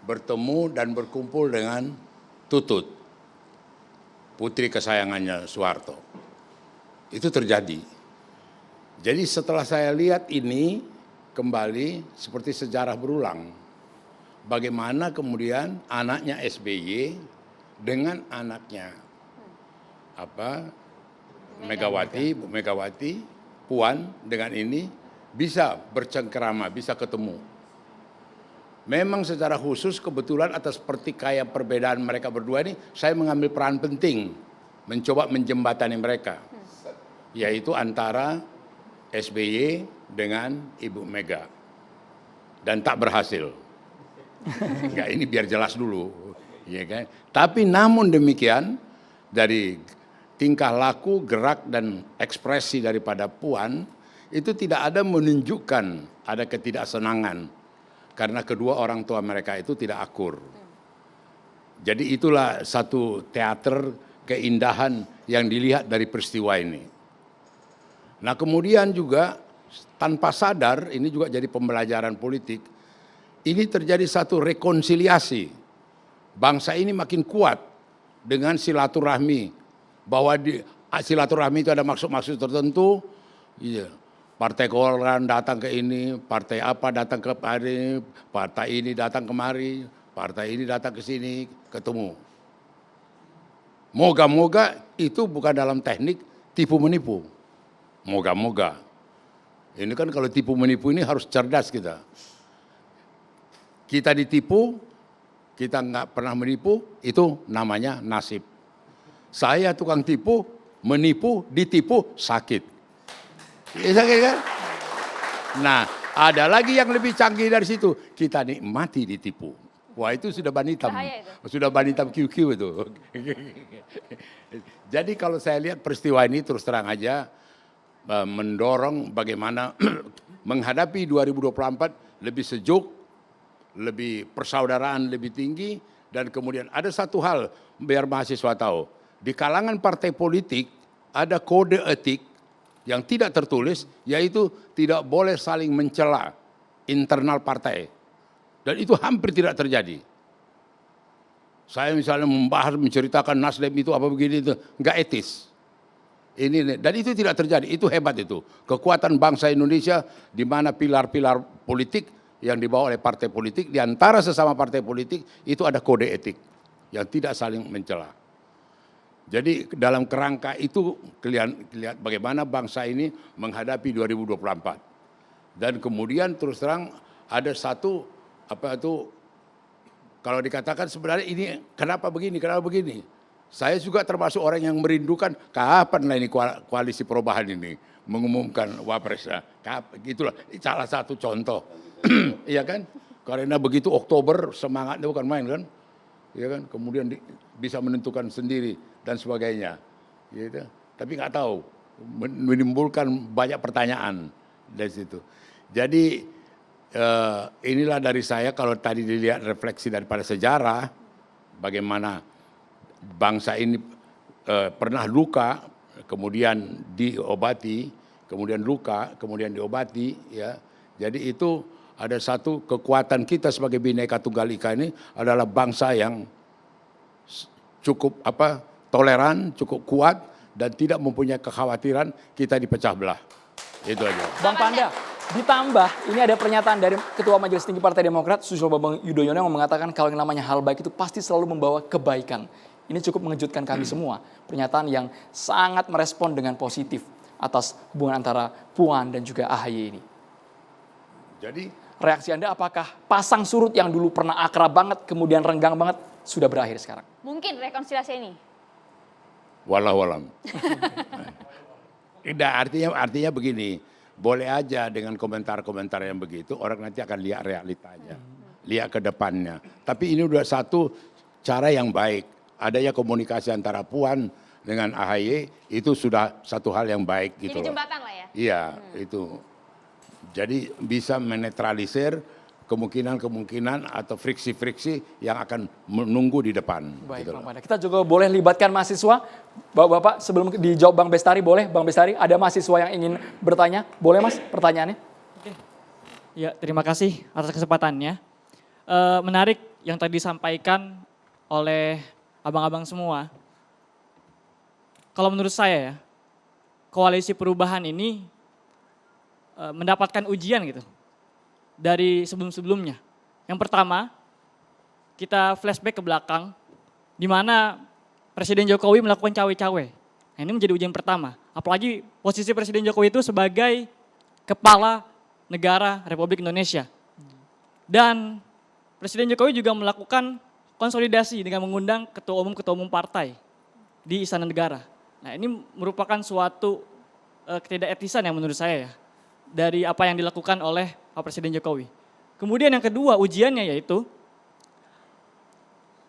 Speaker 9: bertemu dan berkumpul dengan Tutut, putri kesayangannya Soeharto. Itu terjadi. Jadi setelah saya lihat ini kembali seperti sejarah berulang. Bagaimana kemudian anaknya SBY dengan anaknya Bu Megawati, Puan dengan ini bisa bercengkerama, bisa ketemu. Memang secara khusus kebetulan atas pertikaian perbedaan mereka berdua ini, saya mengambil peran penting, mencoba menjembatani mereka, yaitu antara SBY dengan Ibu Mega, dan tak berhasil. Ya ini biar jelas dulu, ya kan? Tapi namun demikian dari tingkah laku, gerak dan ekspresi daripada Puan itu tidak ada menunjukkan ada ketidaksenangan. Karena kedua orang tua mereka itu tidak akur. Jadi itulah satu teater keindahan yang dilihat dari peristiwa ini. Nah kemudian juga tanpa sadar, ini juga jadi pembelajaran politik, ini terjadi satu rekonsiliasi. Bangsa ini makin kuat dengan silaturahmi. Bahwa silaturahmi itu ada maksud-maksud tertentu. Iya. Partai Golkar datang ke ini, partai apa datang ke hari, partai ini datang kemari, partai ini datang ke sini, ketemu. Moga-moga itu bukan dalam teknik tipu menipu. Moga-moga. Ini kan kalau tipu menipu ini harus cerdas kita. Kita ditipu, kita nggak pernah menipu, itu namanya nasib. Saya tukang tipu, menipu, ditipu, sakit. Sakit kan? Nah, ada lagi yang lebih canggih dari situ. Kita nikmati ditipu. Wah itu sudah ban hitam. Sudah ban hitam QQ itu. Jadi kalau saya lihat peristiwa ini terus terang aja mendorong bagaimana menghadapi 2024 lebih sejuk, lebih persaudaraan lebih tinggi, dan kemudian ada satu hal biar mahasiswa tahu, di kalangan partai politik ada kode etik yang tidak tertulis, yaitu tidak boleh saling mencela internal partai. Dan itu hampir tidak terjadi. Saya misalnya membahas, menceritakan Nasdem itu apa begini, itu nggak etis. Dan itu tidak terjadi, itu hebat itu. Kekuatan bangsa Indonesia di mana pilar-pilar politik yang dibawa oleh partai politik, di antara sesama partai politik itu ada kode etik yang tidak saling mencela. Jadi dalam kerangka itu lihat bagaimana bangsa ini menghadapi 2024. Dan kemudian terus terang ada satu kalau dikatakan sebenarnya ini kenapa begini. Saya juga termasuk orang yang merindukan kapan lah ini koalisi perubahan ini mengumumkan wapresnya. Itulah salah satu contoh. Iya kan? Karena begitu Oktober semangatnya bukan main kan? Ya kan? Kemudian bisa menentukan sendiri dan sebagainya, gitu. Tapi nggak tahu, menimbulkan banyak pertanyaan dari situ. Jadi inilah dari saya kalau tadi dilihat refleksi daripada sejarah, bagaimana bangsa ini pernah luka, kemudian diobati, kemudian luka, kemudian diobati, ya. Jadi itu ada satu kekuatan kita sebagai Bhinneka Tunggal Ika ini adalah bangsa yang cukup toleran, cukup kuat, dan tidak mempunyai kekhawatiran kita dipecah belah. Itu aja.
Speaker 1: Bang Panda, ditambah ini ada pernyataan dari Ketua Majelis Tinggi Partai Demokrat, Susilo Bambang Yudhoyono, yang mengatakan kalau yang namanya hal baik itu pasti selalu membawa kebaikan. Ini cukup mengejutkan kami semua. Pernyataan yang sangat merespon dengan positif atas hubungan antara Puan dan juga AHY ini.
Speaker 9: Jadi
Speaker 1: reaksi Anda apakah pasang surut yang dulu pernah akrab banget, kemudian renggang banget, sudah berakhir sekarang?
Speaker 2: Mungkin rekonsiliasi ini.
Speaker 9: walau alam. Tidak, artinya begini, boleh aja dengan komentar-komentar yang begitu, orang nanti akan lihat realitanya, lihat ke depannya. Tapi ini udah satu cara yang baik, adanya komunikasi antara Puan dengan AHY itu sudah satu hal yang baik gitu.
Speaker 2: Jadi
Speaker 9: loh.
Speaker 2: jembatan lah ya?
Speaker 9: Iya, itu. Jadi bisa menetralisir kemungkinan atau friksi-friksi yang akan menunggu di depan.
Speaker 1: Baik,
Speaker 9: gitu
Speaker 1: Bang
Speaker 9: loh.
Speaker 1: Panda. Kita juga boleh libatkan mahasiswa. Bapak-bapak, sebelum dijawab Bang Bestari, boleh Bang Bestari, ada mahasiswa yang ingin bertanya? Boleh Mas pertanyaannya?
Speaker 10: Ya, terima kasih atas kesempatannya. Menarik yang tadi disampaikan oleh abang-abang semua. Kalau menurut saya ya, koalisi perubahan ini mendapatkan ujian gitu dari sebelum-sebelumnya. Yang pertama, kita flashback ke belakang, di mana Presiden Jokowi melakukan cawe-cawe. Nah, ini menjadi ujian pertama. Apalagi posisi Presiden Jokowi itu sebagai kepala negara Republik Indonesia. Dan Presiden Jokowi juga melakukan konsolidasi dengan mengundang ketua umum partai di Istana Negara. Nah, ini merupakan suatu ketidaketisan yang menurut saya ya, dari apa yang dilakukan oleh Pak Presiden Jokowi. Kemudian yang kedua ujiannya yaitu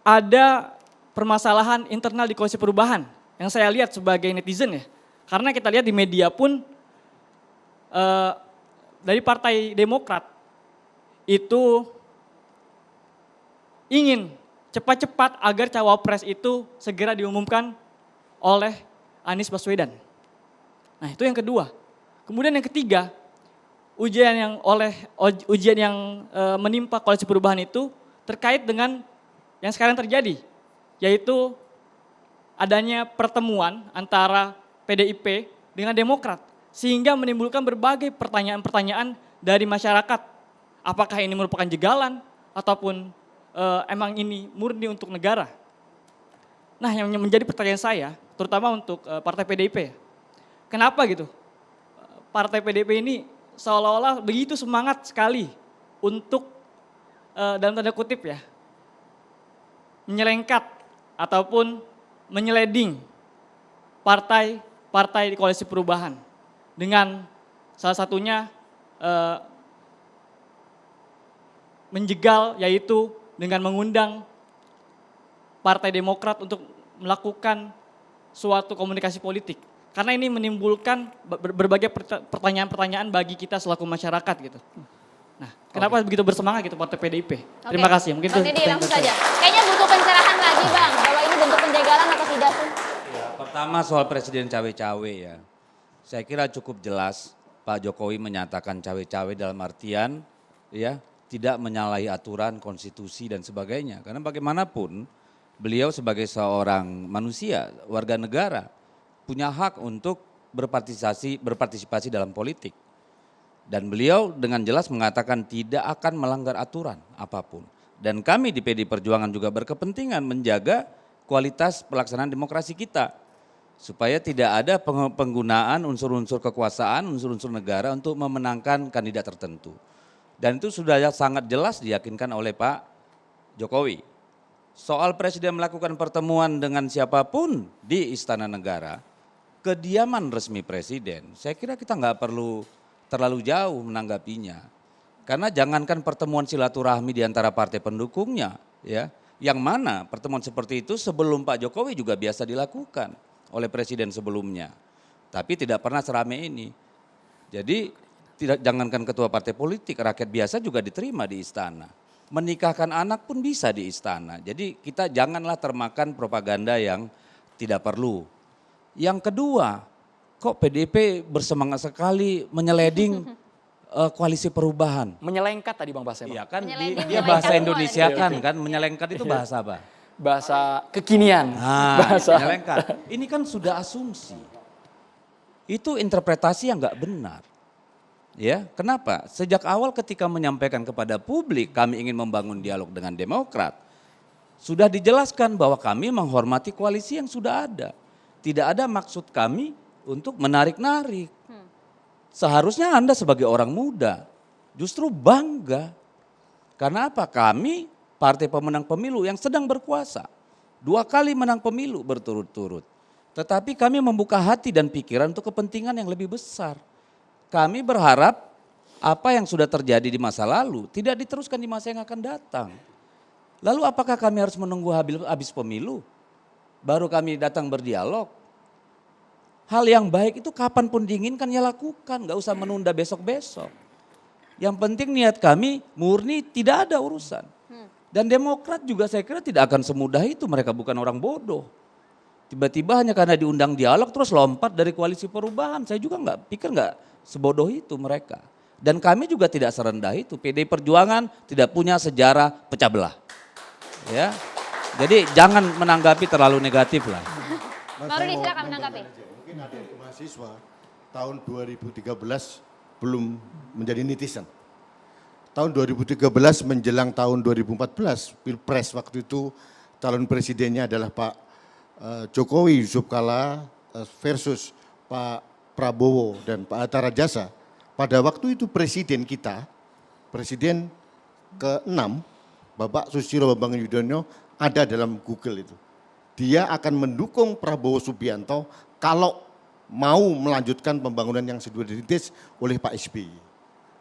Speaker 10: ada permasalahan internal di koalisi perubahan yang saya lihat sebagai netizen ya. Karena kita lihat di media pun dari Partai Demokrat itu ingin cepat-cepat agar cawapres itu segera diumumkan oleh Anies Baswedan. Nah, itu yang kedua. Kemudian yang ketiga, ujian yang menimpa koalisi perubahan itu terkait dengan yang sekarang terjadi, yaitu adanya pertemuan antara PDIP dengan Demokrat sehingga menimbulkan berbagai pertanyaan-pertanyaan dari masyarakat. Apakah ini merupakan jegalan ataupun emang ini murni untuk negara? Nah, yang menjadi pertanyaan saya, terutama untuk Partai PDIP, kenapa gitu? Partai PDIP ini seolah-olah begitu semangat sekali untuk dalam tanda kutip ya, menyelengkat ataupun menyeleding partai di koalisi perubahan dengan salah satunya menjegal, yaitu dengan mengundang Partai Demokrat untuk melakukan suatu komunikasi politik. Karena ini menimbulkan berbagai pertanyaan-pertanyaan bagi kita selaku masyarakat gitu. Nah, kenapa begitu bersemangat gitu Partai PDIP? Terima kasih. Mungkin itu
Speaker 2: langsung saja. Kayaknya butuh pencerahan lagi Bang, kalau ini bentuk penjagalan atau tidak sih?
Speaker 3: Ya, pertama soal Presiden cawe-cawe ya. Saya kira cukup jelas Pak Jokowi menyatakan cawe-cawe dalam artian ya tidak menyalahi aturan, konstitusi dan sebagainya. Karena bagaimanapun beliau sebagai seorang manusia, warga negara, punya hak untuk berpartisipasi dalam politik. Dan beliau dengan jelas mengatakan tidak akan melanggar aturan apapun. Dan kami di PDI Perjuangan juga berkepentingan menjaga kualitas pelaksanaan demokrasi kita. Supaya tidak ada penggunaan unsur-unsur kekuasaan, unsur-unsur negara untuk memenangkan kandidat tertentu. Dan itu sudah sangat jelas diyakinkan oleh Pak Jokowi. Soal Presiden melakukan pertemuan dengan siapapun di Istana Negara, kediaman resmi Presiden, saya kira kita nggak perlu terlalu jauh menanggapinya. Karena jangankan pertemuan silaturahmi di antara partai pendukungnya, ya, yang mana pertemuan seperti itu sebelum Pak Jokowi juga biasa dilakukan oleh Presiden sebelumnya. Tapi tidak pernah seramai ini. Jadi jangankan ketua partai politik, rakyat biasa juga diterima di istana. Menikahkan anak pun bisa di istana. Jadi kita janganlah termakan propaganda yang tidak perlu. Yang kedua, kok PDIP bersemangat sekali menyeleding koalisi perubahan.
Speaker 1: Menyelengkat tadi Bang Basem.
Speaker 3: Iya kan dia bahasa Indonesia kan, menyelengkat itu bahasa apa?
Speaker 1: Bahasa kekinian.
Speaker 3: Bahasa menyelengkat. Ini kan sudah asumsi. Itu interpretasi yang nggak benar. Ya, kenapa? Sejak awal ketika menyampaikan kepada publik kami ingin membangun dialog dengan Demokrat, sudah dijelaskan bahwa kami menghormati koalisi yang sudah ada. Tidak ada maksud kami untuk menarik-narik. Seharusnya Anda sebagai orang muda justru bangga. Karena apa? Kami partai pemenang pemilu yang sedang berkuasa. 2 kali menang pemilu berturut-turut. Tetapi kami membuka hati dan pikiran untuk kepentingan yang lebih besar. Kami berharap apa yang sudah terjadi di masa lalu tidak diteruskan di masa yang akan datang. Lalu apakah kami harus menunggu habis pemilu baru kami datang berdialog? Hal yang baik itu kapanpun diinginkan ya lakukan, gak usah menunda besok-besok. Yang penting niat kami murni, tidak ada urusan. Dan Demokrat juga saya kira tidak akan semudah itu, mereka bukan orang bodoh. Tiba-tiba hanya karena diundang dialog terus lompat dari koalisi perubahan, saya juga pikir nggak sebodoh itu mereka. Dan kami juga tidak serendah itu, PDI Perjuangan tidak punya sejarah pecah belah. Ya, jadi jangan menanggapi terlalu negatif lah.
Speaker 2: Baru silakan menanggapi.
Speaker 11: Mungkin ada mahasiswa tahun 2013 belum menjadi netizen. Tahun 2013 menjelang tahun 2014 Pilpres, waktu itu calon presidennya adalah Pak Jokowi Yusuf Kala versus Pak Prabowo dan Pak Hatta Rajasa. Pada waktu itu presiden kita, presiden ke-6, Bapak Susilo Bambang Yudhoyono ada dalam Google itu. Dia akan mendukung Prabowo Subianto kalau mau melanjutkan pembangunan yang sudah dirintis oleh Pak SBY.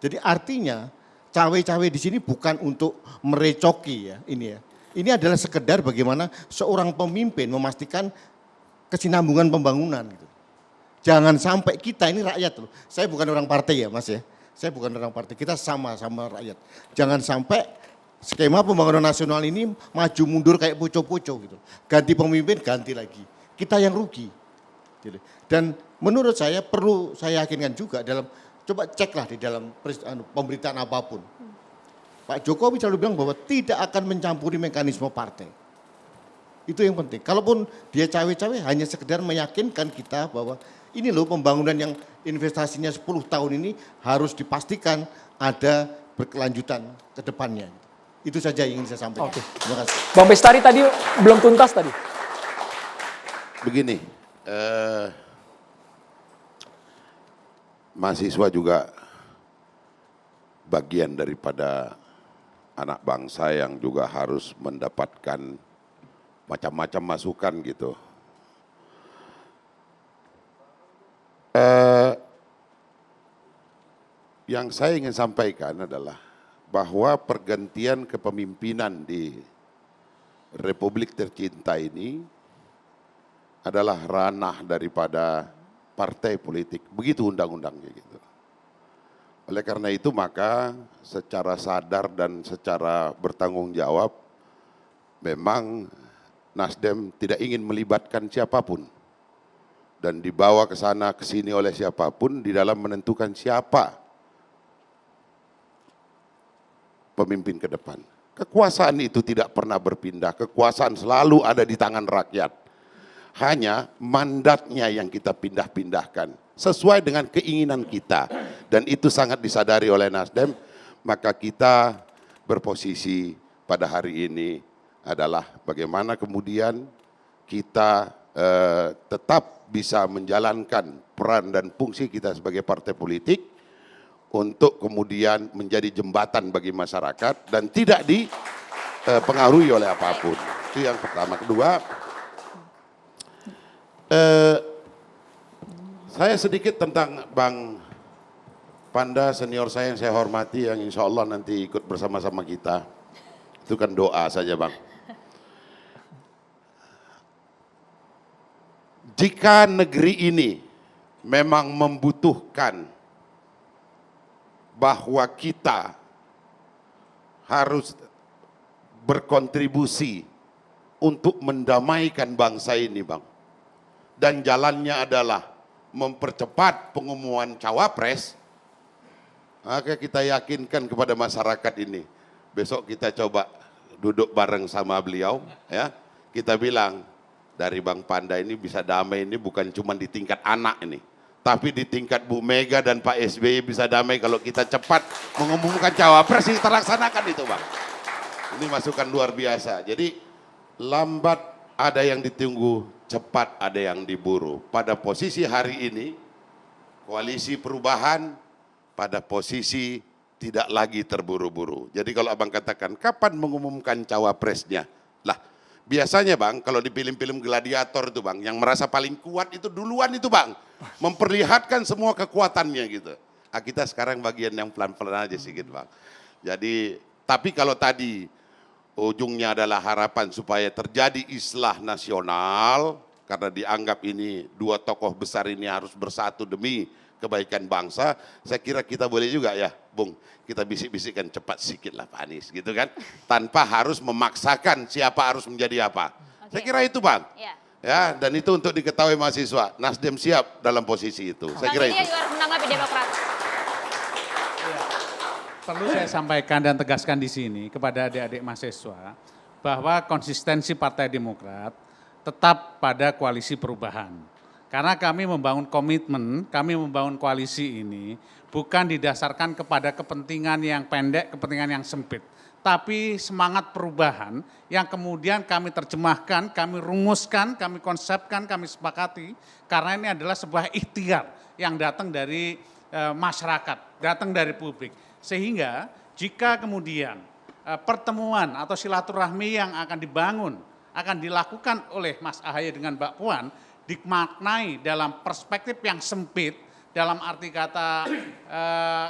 Speaker 11: Jadi artinya cawe-cawe di sini bukan untuk merecoki ya ini ya. Ini adalah sekedar bagaimana seorang pemimpin memastikan kesinambungan pembangunan gitu. Jangan sampai kita ini rakyat loh. Saya bukan orang partai ya Mas ya. Saya bukan orang partai. Kita sama-sama rakyat. Jangan sampai skema pembangunan nasional ini maju mundur kayak poco-poco gitu. Ganti pemimpin, ganti lagi. Kita yang rugi. Dan menurut saya perlu saya yakinkan juga dalam, coba ceklah di dalam pemberitaan apapun. Pak Jokowi selalu bilang bahwa tidak akan mencampuri mekanisme partai. Itu yang penting. Kalaupun dia cawe-cawe hanya sekedar meyakinkan kita bahwa ini loh pembangunan yang investasinya 10 tahun ini harus dipastikan ada berkelanjutan ke depannya. Itu saja yang ingin saya sampaikan.
Speaker 1: Oke.
Speaker 11: Terima kasih.
Speaker 1: Bang Bestari tadi belum tuntas tadi.
Speaker 4: Begini, mahasiswa juga bagian daripada anak bangsa yang juga harus mendapatkan macam-macam masukan gitu. Yang saya ingin sampaikan adalah bahwa pergantian kepemimpinan di Republik tercinta ini adalah ranah daripada partai politik. Begitu undang-undangnya gitu. Oleh karena itu maka secara sadar dan secara bertanggung jawab memang Nasdem tidak ingin melibatkan siapapun dan dibawa ke sana ke sini oleh siapapun di dalam menentukan siapa pemimpin ke depan. Kekuasaan itu tidak pernah berpindah, kekuasaan selalu ada di tangan rakyat. Hanya mandatnya yang kita pindah-pindahkan sesuai dengan keinginan kita. Dan itu sangat disadari oleh Nasdem, maka kita berposisi pada hari ini adalah bagaimana kemudian kita tetap bisa menjalankan peran dan fungsi kita sebagai partai politik untuk kemudian menjadi jembatan bagi masyarakat dan tidak dipengaruhi oleh apapun. Itu yang pertama. Kedua, saya sedikit tentang Bang Panda senior saya yang saya hormati yang insya Allah nanti ikut bersama-sama kita. Itu kan doa saja Bang. Jika negeri ini memang membutuhkan bahwa kita harus berkontribusi untuk mendamaikan bangsa ini Bang. Dan jalannya adalah mempercepat pengumuman cawapres, maka kita yakinkan kepada masyarakat ini. Besok kita coba duduk bareng sama beliau, ya. Kita bilang, dari Bang Panda ini bisa damai ini bukan cuma di tingkat anak ini. Tapi di tingkat Bu Mega dan Pak SBY bisa damai kalau kita cepat mengumumkan cawapres yang terlaksanakan itu Bang. Ini masukan luar biasa. Jadi lambat ada yang ditunggu, cepat ada yang diburu. Pada posisi hari ini, koalisi perubahan pada posisi tidak lagi terburu-buru. Jadi kalau abang katakan, kapan mengumumkan cawapresnya? Lah, Biasanya Bang, kalau di film-film gladiator itu Bang, yang merasa paling kuat itu duluan itu Bang. Memperlihatkan semua kekuatannya gitu. Nah, kita sekarang bagian yang pelan-pelan aja sedikit Bang. Jadi, tapi kalau tadi ujungnya adalah harapan supaya terjadi islah nasional, karena dianggap ini dua tokoh besar ini harus bersatu demi kebaikan bangsa, saya kira kita boleh juga ya, Bung, kita bisik-bisikkan cepat sedikit lah Pak Anies, gitu kan, tanpa harus memaksakan siapa harus menjadi apa. Saya kira itu Bang, ya, dan itu untuk diketahui mahasiswa, Nasdem siap dalam posisi itu. Saya kira itu.
Speaker 2: juga menanggapi Demokrat.
Speaker 5: Perlu saya sampaikan dan tegaskan di sini kepada adik-adik mahasiswa bahwa konsistensi Partai Demokrat tetap pada koalisi perubahan. Karena kami membangun komitmen, kami membangun koalisi ini bukan didasarkan kepada kepentingan yang pendek, kepentingan yang sempit. Tapi semangat perubahan yang kemudian kami terjemahkan, kami rumuskan, kami konsepkan, kami sepakati. Karena ini adalah sebuah ikhtiar yang datang dari masyarakat, datang dari publik. Sehingga jika kemudian pertemuan atau silaturahmi yang akan dibangun, akan dilakukan oleh Mas Ahaye dengan Mbak Puan, dimaknai dalam perspektif yang sempit, dalam arti kata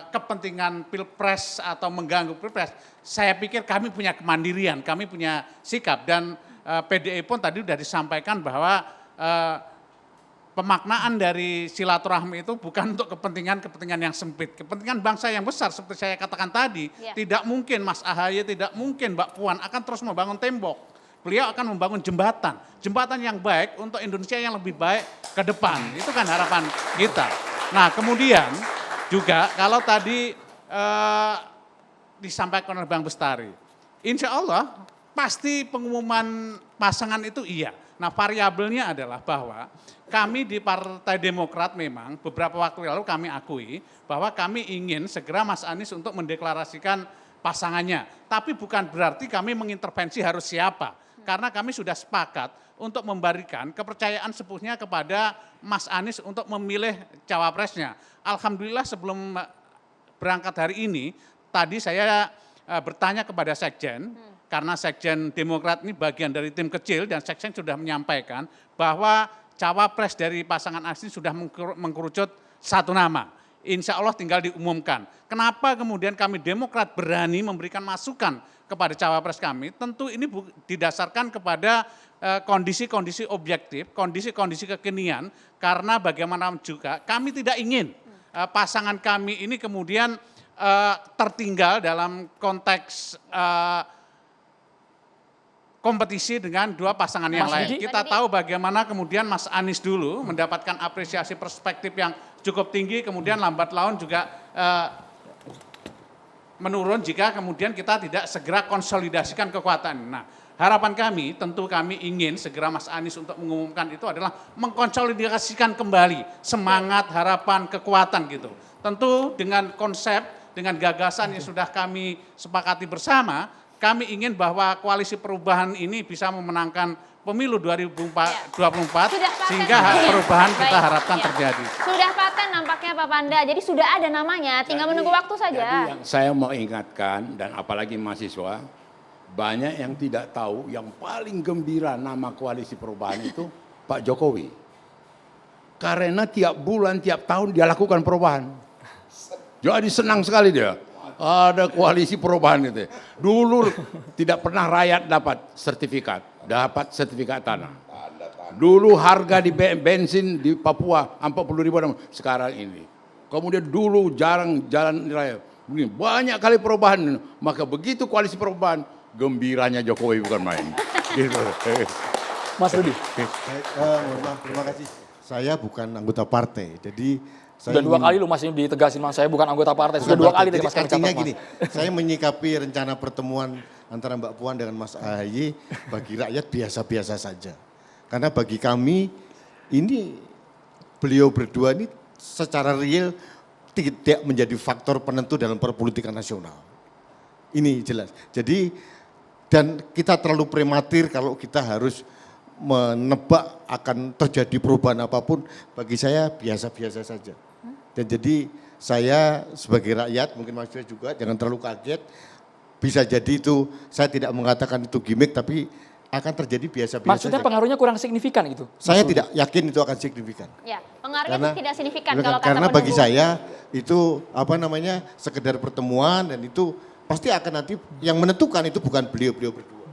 Speaker 5: kepentingan pilpres atau mengganggu pilpres, saya pikir kami punya kemandirian, kami punya sikap. Dan PDI pun tadi sudah disampaikan bahwa pemaknaan dari silaturahmi itu bukan untuk kepentingan-kepentingan yang sempit. Kepentingan bangsa yang besar seperti saya katakan tadi, tidak mungkin Mas Ahaye, tidak mungkin Mbak Puan akan terus membangun tembok. Beliau akan membangun jembatan, jembatan yang baik untuk Indonesia yang lebih baik ke depan. Itu kan harapan kita. Nah kemudian juga kalau tadi disampaikan oleh Bang Bestari, insya Allah pasti pengumuman pasangan itu iya. Nah variabelnya adalah bahwa kami di Partai Demokrat memang beberapa waktu lalu kami akui bahwa kami ingin segera Mas Anies untuk mendeklarasikan pasangannya. Tapi bukan berarti kami mengintervensi harus siapa. Karena kami sudah sepakat untuk memberikan kepercayaan sepenuhnya kepada Mas Anies untuk memilih cawapresnya. Alhamdulillah sebelum berangkat hari ini, tadi saya bertanya kepada Sekjen, karena Sekjen Demokrat ini bagian dari tim kecil dan Sekjen sudah menyampaikan bahwa cawapres dari pasangan Anies sudah mengkerucut satu nama. Insya Allah tinggal diumumkan. Kenapa kemudian kami Demokrat berani memberikan masukan kepada cawapres kami? Tentu ini didasarkan kepada kondisi-kondisi objektif, kondisi-kondisi kekinian, karena bagaimanapun juga kami tidak ingin pasangan kami ini kemudian tertinggal dalam konteks kompetisi dengan dua pasangan yang lain. Kita tahu bagaimana kemudian Mas Anies dulu mendapatkan apresiasi perspektif yang cukup tinggi, kemudian lambat laun juga menurun jika kemudian kita tidak segera konsolidasikan kekuatan. Nah, harapan kami, tentu kami ingin segera Mas Anies untuk mengumumkan itu adalah mengkonsolidasikan kembali semangat, harapan, kekuatan gitu. Tentu dengan konsep, dengan gagasan yang sudah kami sepakati bersama, kami ingin bahwa koalisi perubahan ini bisa memenangkan pemilu 2024 sehingga perubahan kita harapkan terjadi.
Speaker 2: Sudah paten nampaknya Pak Panda, jadi sudah ada namanya, tinggal menunggu waktu saja.
Speaker 9: Jadi yang saya mau ingatkan dan apalagi mahasiswa, banyak yang tidak tahu yang paling gembira nama koalisi perubahan itu Pak Jokowi. Karena tiap bulan, tiap tahun dia lakukan perubahan. Jadi senang sekali dia. Ada koalisi perubahan itu. Dulu tidak pernah rakyat dapat sertifikat tanah. Dulu harga di bensin di Papua 40.000, sekarang ini. Kemudian dulu jarang jalan raya. Banyak kali perubahan. Maka begitu koalisi perubahan, gembiranya Jokowi bukan main. Gitu.
Speaker 1: Mas Rudi.
Speaker 11: Terima kasih. Saya bukan anggota partai, jadi
Speaker 1: sudah dua kali lu masih ditegasin Mas, saya bukan anggota partai. Sudah dua kali tadi Mas kami catat,
Speaker 11: gini, saya menyikapi rencana pertemuan antara Mbak Puan dengan Mas Ahaye bagi rakyat biasa-biasa saja. Karena bagi kami ini beliau berdua ini secara real tidak menjadi faktor penentu dalam perpolitikan nasional. Ini jelas. Jadi dan kita terlalu prematur kalau kita harus menebak akan terjadi perubahan apapun, bagi saya biasa-biasa saja. Dan jadi saya sebagai rakyat, mungkin Mas juga jangan terlalu kaget, bisa jadi itu saya tidak mengatakan itu gimmick, tapi akan terjadi biasa-biasa
Speaker 1: Maksudnya
Speaker 11: saja.
Speaker 1: pengaruhnya kurang signifikan gitu?
Speaker 11: Saya tidak yakin itu akan signifikan.
Speaker 2: Ya, pengaruhnya tidak signifikan kalau kata
Speaker 11: karena bagi
Speaker 2: pendukung.
Speaker 11: saya itu sekedar pertemuan dan itu pasti akan nanti yang menentukan itu bukan beliau-beliau berdua.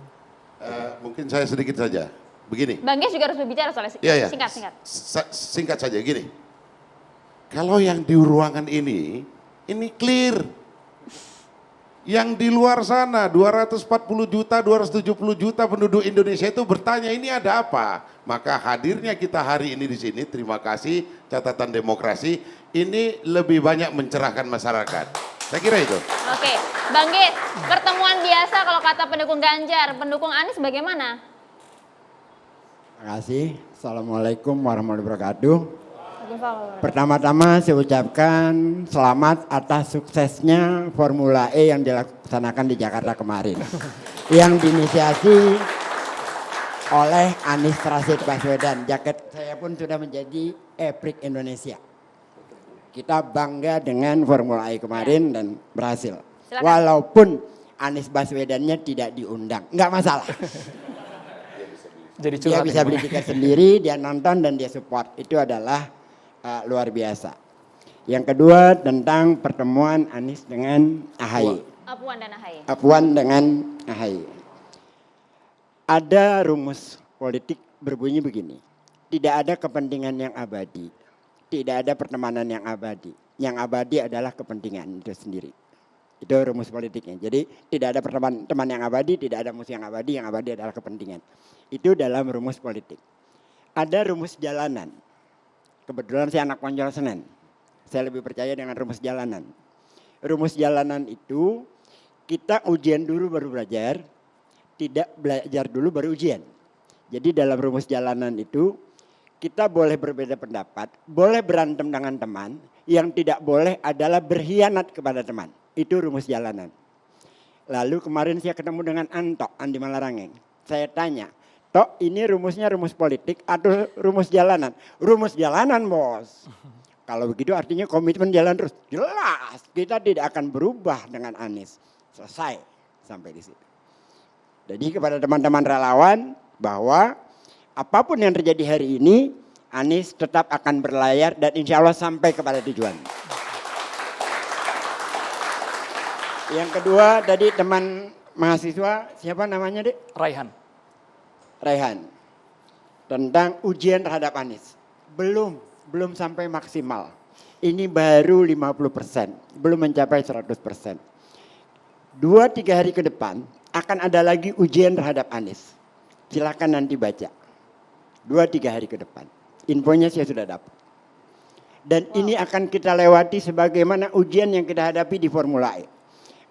Speaker 4: Mungkin saya sedikit saja. Begini.
Speaker 2: Bang Gies juga harus berbicara soalnya.
Speaker 4: Iya, iya.
Speaker 2: Singkat.
Speaker 4: Singkat saja gini. Kalau yang di ruangan ini clear. Yang di luar sana 240 juta, 270 juta penduduk Indonesia itu bertanya ini ada apa? Maka hadirnya kita hari ini di sini, terima kasih catatan demokrasi, ini lebih banyak mencerahkan masyarakat. Saya kira itu.
Speaker 2: Oke, Bang Gies, pertemuan biasa kalau kata pendukung Ganjar, pendukung Anies bagaimana?
Speaker 12: Terima kasih. Assalamualaikum warahmatullahi wabarakatuh. Pertama-tama saya ucapkan selamat atas suksesnya Formula E yang dilaksanakan di Jakarta kemarin. Yang diinisiasi oleh Anies Rashid Baswedan. Jaket saya pun sudah menjadi Eprik Indonesia. Kita bangga dengan Formula E kemarin dan berhasil.
Speaker 2: Silakan.
Speaker 12: Walaupun Anies Baswedannya tidak diundang, nggak masalah.
Speaker 1: Jadi
Speaker 12: Dia bisa beli tiket sendiri, dia nonton dan dia support. Itu adalah luar biasa. Yang kedua tentang pertemuan Anies dengan AHY.
Speaker 2: Puan dan AHY.
Speaker 12: Puan dengan AHY. Ada rumus politik berbunyi begini. Tidak ada kepentingan yang abadi. Tidak ada pertemanan yang abadi. Yang abadi adalah kepentingan itu sendiri. Itu rumus politiknya. Jadi tidak ada teman yang abadi, tidak ada musuh yang abadi adalah kepentingan. Itu dalam rumus politik. Ada rumus jalanan. Kebetulan saya anak Ponjol Senen. Saya lebih percaya dengan rumus jalanan. Rumus jalanan itu kita ujian dulu baru belajar, tidak belajar dulu baru ujian. Jadi dalam rumus jalanan itu kita boleh berbeda pendapat, boleh berantem dengan teman, yang tidak boleh adalah berkhianat kepada teman. Itu rumus jalanan. Lalu kemarin saya ketemu dengan Anto, Andi Malarangeng. Saya tanya, Tok, ini rumusnya rumus politik atau rumus jalanan? Rumus jalanan, bos. Kalau begitu artinya komitmen jalan terus. Jelas, kita tidak akan berubah dengan Anies. Selesai sampai di situ. Jadi kepada teman-teman relawan bahwa apapun yang terjadi hari ini, Anies tetap akan berlayar dan insya Allah sampai kepada tujuan. Yang kedua tadi teman mahasiswa, siapa namanya Dek? Raihan. Tentang ujian terhadap Anies. Belum sampai maksimal. Ini baru 50%, belum mencapai 100%. 2-3 hari ke depan akan ada lagi ujian terhadap Anies. Silakan nanti baca. 2-3 hari ke depan. Infonya saya sudah dapat. Dan ini akan kita lewati sebagaimana ujian yang kita hadapi di Formula E.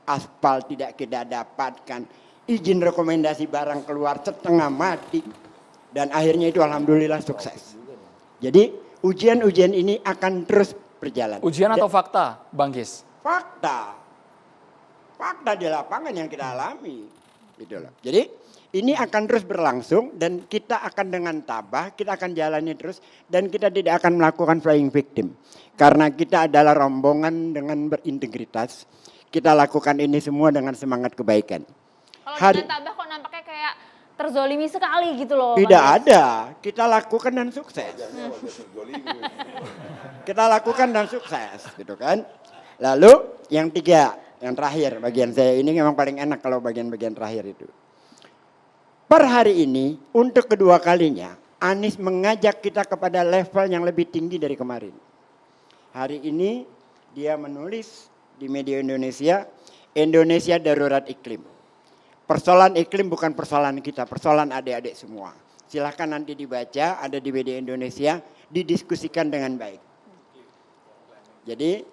Speaker 12: Aspal tidak kita dapatkan. Izin rekomendasi barang keluar setengah mati. Dan akhirnya itu alhamdulillah sukses. Jadi ujian-ujian ini akan terus berjalan.
Speaker 1: Ujian atau fakta, Bang Gies?
Speaker 12: Fakta. Fakta di lapangan yang kita alami. Gitu loh. Jadi ini akan terus berlangsung dan kita akan dengan tabah, kita akan jalani terus. Dan kita tidak akan melakukan flying victim. Karena kita adalah rombongan dengan berintegritas. Kita lakukan ini semua dengan semangat kebaikan.
Speaker 2: Kalau dengan tabah kok nampaknya kayak terzolimi sekali gitu loh.
Speaker 12: Tidak ada, kita lakukan dan sukses. Kita lakukan dan sukses gitu kan. Lalu yang tiga, yang terakhir bagian saya ini memang paling enak kalau bagian-bagian terakhir itu. Per hari ini untuk kedua kalinya Anies mengajak kita kepada level yang lebih tinggi dari kemarin. Hari ini dia menulis di media Indonesia, Indonesia darurat iklim. Persoalan iklim bukan persoalan kita, persoalan adik-adik semua. Silahkan nanti dibaca, ada di media Indonesia, didiskusikan dengan baik. Jadi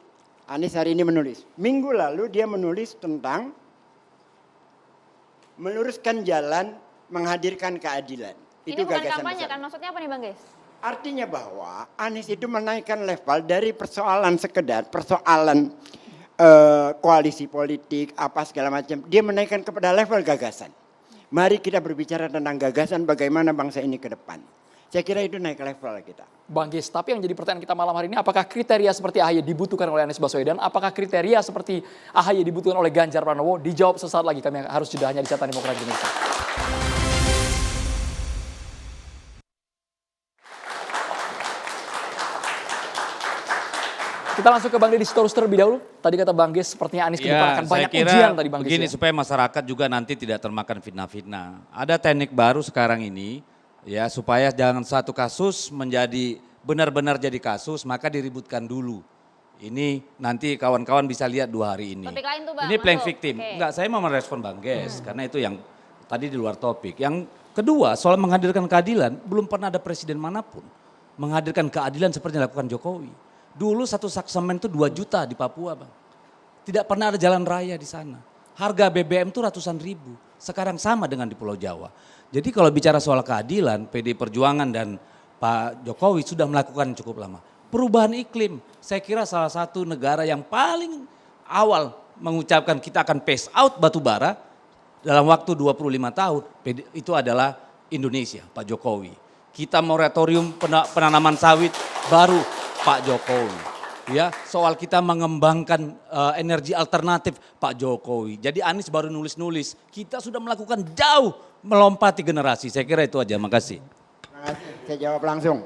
Speaker 12: Anies hari ini menulis. Minggu lalu dia menulis tentang meluruskan jalan, menghadirkan keadilan.
Speaker 2: Ini bukan kampanye kan, maksudnya apa nih Bang Gies?
Speaker 12: Artinya bahwa Anies itu menaikkan level dari persoalan sekedar, persoalan koalisi politik, apa segala macam. Dia menaikkan kepada level gagasan. Mari kita berbicara tentang gagasan bagaimana bangsa ini ke depan. Saya kira itu naik level kita.
Speaker 1: Bang Gies, tapi yang jadi pertanyaan kita malam hari ini, apakah kriteria seperti AHY dibutuhkan oleh Anies Baswedan? Apakah kriteria seperti AHY dibutuhkan oleh Ganjar Pranowo? Dijawab sesaat lagi, kami harus jeda hanya di Catatan Demokrasi Indonesia. Kita langsung ke Bang Deddy Sitorus terlebih dahulu. Tadi kata Bang Ges sepertinya Anies ke depan akan banyak ujian tadi Bang Ges.
Speaker 3: Begini
Speaker 1: Ya.
Speaker 3: supaya masyarakat juga nanti tidak termakan fitnah-fitnah. Ada teknik baru sekarang ini ya supaya jangan satu kasus menjadi benar-benar jadi kasus maka diributkan dulu. Ini nanti kawan-kawan bisa lihat 2 hari ini.
Speaker 2: Topik lain tuh Bang.
Speaker 3: Ini playing
Speaker 2: masuk.
Speaker 3: victim.
Speaker 2: Oke.
Speaker 3: Enggak, saya mau merespon Bang Ges karena itu yang tadi di luar topik. Yang kedua soal menghadirkan keadilan, belum pernah ada presiden manapun menghadirkan keadilan seperti yang dilakukan Jokowi. Dulu satu saksemen itu 2 juta di Papua Bang. Tidak pernah ada jalan raya di sana. Harga BBM itu ratusan ribu. Sekarang sama dengan di Pulau Jawa. Jadi kalau bicara soal keadilan, PD Perjuangan dan Pak Jokowi sudah melakukan cukup lama. Perubahan iklim, saya kira salah satu negara yang paling awal mengucapkan kita akan phase out batu bara dalam waktu 25 tahun, itu adalah Indonesia, Pak Jokowi. Kita moratorium penanaman sawit baru Pak Jokowi. Ya, soal kita mengembangkan energi alternatif Pak Jokowi. Jadi Anies baru nulis-nulis, kita sudah melakukan jauh melompati generasi. Saya kira itu aja, makasih.
Speaker 12: Terima kasih, saya jawab langsung.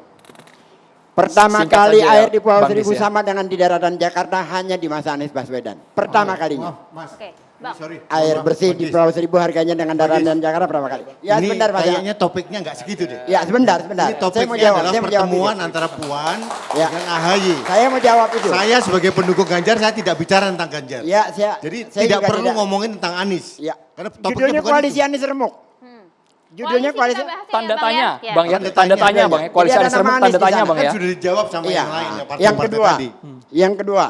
Speaker 12: Pertama
Speaker 1: Singkat
Speaker 12: kali
Speaker 1: saja,
Speaker 12: air di Pulau
Speaker 1: Bang
Speaker 12: Seribu
Speaker 1: Nis, ya.
Speaker 12: sama dengan di daratan Jakarta hanya di masa Anies Baswedan. Pertama kalinya.
Speaker 11: Mas,
Speaker 2: Oke, Bang.
Speaker 11: sorry.
Speaker 12: Air
Speaker 11: Mohon
Speaker 12: bersih
Speaker 11: maaf,
Speaker 12: di
Speaker 11: Mas.
Speaker 12: Pulau Seribu harganya dengan daratan Jakarta berapa kali? Ya
Speaker 11: Ini
Speaker 12: sebentar Mas.
Speaker 11: kayaknya topiknya nggak segitu deh.
Speaker 12: Ya sebentar.
Speaker 11: Ini
Speaker 12: Saya mau
Speaker 11: topiknya
Speaker 12: jawab.
Speaker 11: adalah
Speaker 12: Saya mau jawab
Speaker 11: pertemuan
Speaker 12: itu.
Speaker 11: antara Puan
Speaker 12: Ya.
Speaker 11: dengan AHY.
Speaker 12: Saya mau jawab itu.
Speaker 11: Saya sebagai pendukung Ganjar, saya tidak bicara tentang Ganjar.
Speaker 12: Ya,
Speaker 11: Jadi
Speaker 12: saya
Speaker 11: tidak
Speaker 12: juga
Speaker 11: perlu ngomongin tentang Anies.
Speaker 12: Ya.
Speaker 11: Karena topiknya
Speaker 12: Judulnya
Speaker 11: bukan
Speaker 12: koalisi
Speaker 11: itu.
Speaker 12: Anies remuk. Judulnya koalisi.
Speaker 2: kita bahas ya,
Speaker 1: Tanda
Speaker 2: Bang,
Speaker 1: tanya,
Speaker 2: ya.
Speaker 1: Bang ya, tanda tanya Bang ya. Koalisi
Speaker 12: Jadi ada
Speaker 1: Anies Remuk,
Speaker 12: nama
Speaker 1: tanda
Speaker 12: Anies di
Speaker 1: tanya
Speaker 12: sana.
Speaker 1: Bang
Speaker 11: Kan
Speaker 1: ya.
Speaker 11: sudah dijawab sama
Speaker 12: Iya.
Speaker 11: yang lain.
Speaker 12: Yang
Speaker 11: partai-partai
Speaker 12: kedua,
Speaker 11: tadi.
Speaker 12: yang kedua,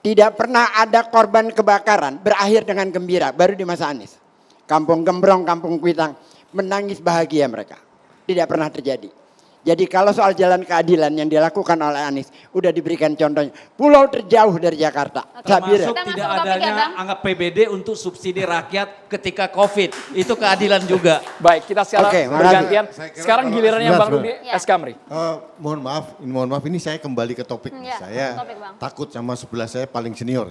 Speaker 12: tidak pernah ada korban kebakaran berakhir dengan gembira baru di masa Anies. Kampung Gembrong, Kampung Kuitang menangis bahagia mereka. Tidak pernah terjadi. Jadi kalau soal jalan keadilan yang dilakukan oleh Anies udah diberikan contohnya. Pulau terjauh dari Jakarta. Sabira.
Speaker 3: Termasuk
Speaker 2: Kita
Speaker 3: tidak
Speaker 2: masuk topik ya,
Speaker 3: adanya
Speaker 2: Bang.
Speaker 3: anggap PBD untuk subsidi rakyat ketika COVID. Itu keadilan juga.
Speaker 1: Baik, kita secara
Speaker 12: Oke, makasih.
Speaker 1: bergantian.
Speaker 11: Saya kira
Speaker 1: Sekarang
Speaker 11: kalau-
Speaker 1: gilirannya
Speaker 11: sebentar,
Speaker 1: Bang Rudi
Speaker 2: Ya.
Speaker 1: S. Kamri.
Speaker 11: Mohon maaf, ini saya kembali ke topik.
Speaker 2: Ya,
Speaker 11: Saya
Speaker 2: topik, Bang.
Speaker 11: takut sama sebelah saya paling senior.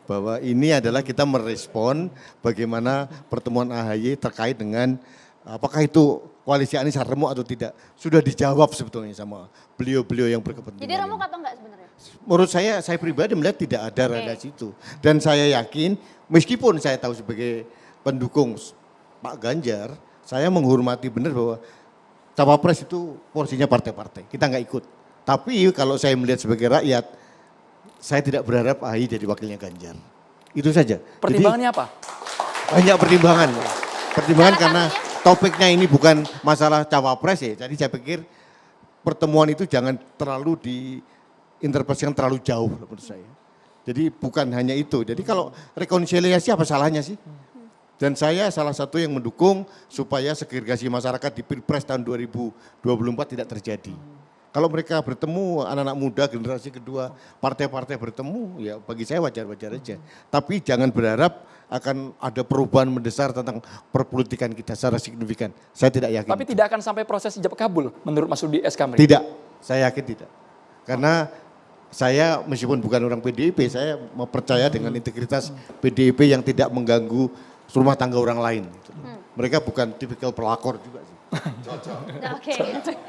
Speaker 11: Bahwa ini adalah kita merespon bagaimana pertemuan AHY terkait dengan apakah itu koalisi Anies remuk atau tidak. Sudah dijawab sebetulnya sama beliau-beliau yang berkepentingan.
Speaker 2: Jadi remuk
Speaker 11: ini.
Speaker 2: atau enggak sebenarnya?
Speaker 11: Menurut saya pribadi melihat tidak ada relasi itu. Dan saya yakin meskipun saya tahu sebagai pendukung Pak Ganjar, saya menghormati benar bahwa cawapres itu porsinya partai-partai. Kita nggak ikut. Tapi kalau saya melihat sebagai rakyat, saya tidak berharap AHY jadi wakilnya Ganjar. Itu saja.
Speaker 1: Pertimbangannya apa?
Speaker 11: Jadi, banyak pertimbangan. Pertimbangan
Speaker 2: Salah
Speaker 11: karena topiknya ini bukan masalah cawapres ya. Jadi saya pikir pertemuan itu jangan terlalu diinterpretasikan terlalu jauh menurut saya. Jadi bukan hanya itu. Jadi kalau rekonsiliasi apa salahnya sih? Dan saya salah satu yang mendukung supaya segregasi masyarakat di Pilpres tahun 2024 tidak terjadi. Kalau mereka bertemu, anak-anak muda generasi kedua, partai-partai bertemu, ya bagi saya wajar-wajar aja. Tapi jangan berharap akan ada perubahan mendasar tentang perpolitikan kita secara signifikan. Saya tidak yakin.
Speaker 1: Tapi tidak akan sampai proses ijab kabul menurut Mas Rudi S. Kamri.
Speaker 11: Tidak, saya yakin tidak. Karena saya meskipun bukan orang PDIP, saya mau percaya dengan integritas PDIP yang tidak mengganggu rumah tangga orang lain. Mereka bukan tipikal pelakor juga sih.
Speaker 2: Oke.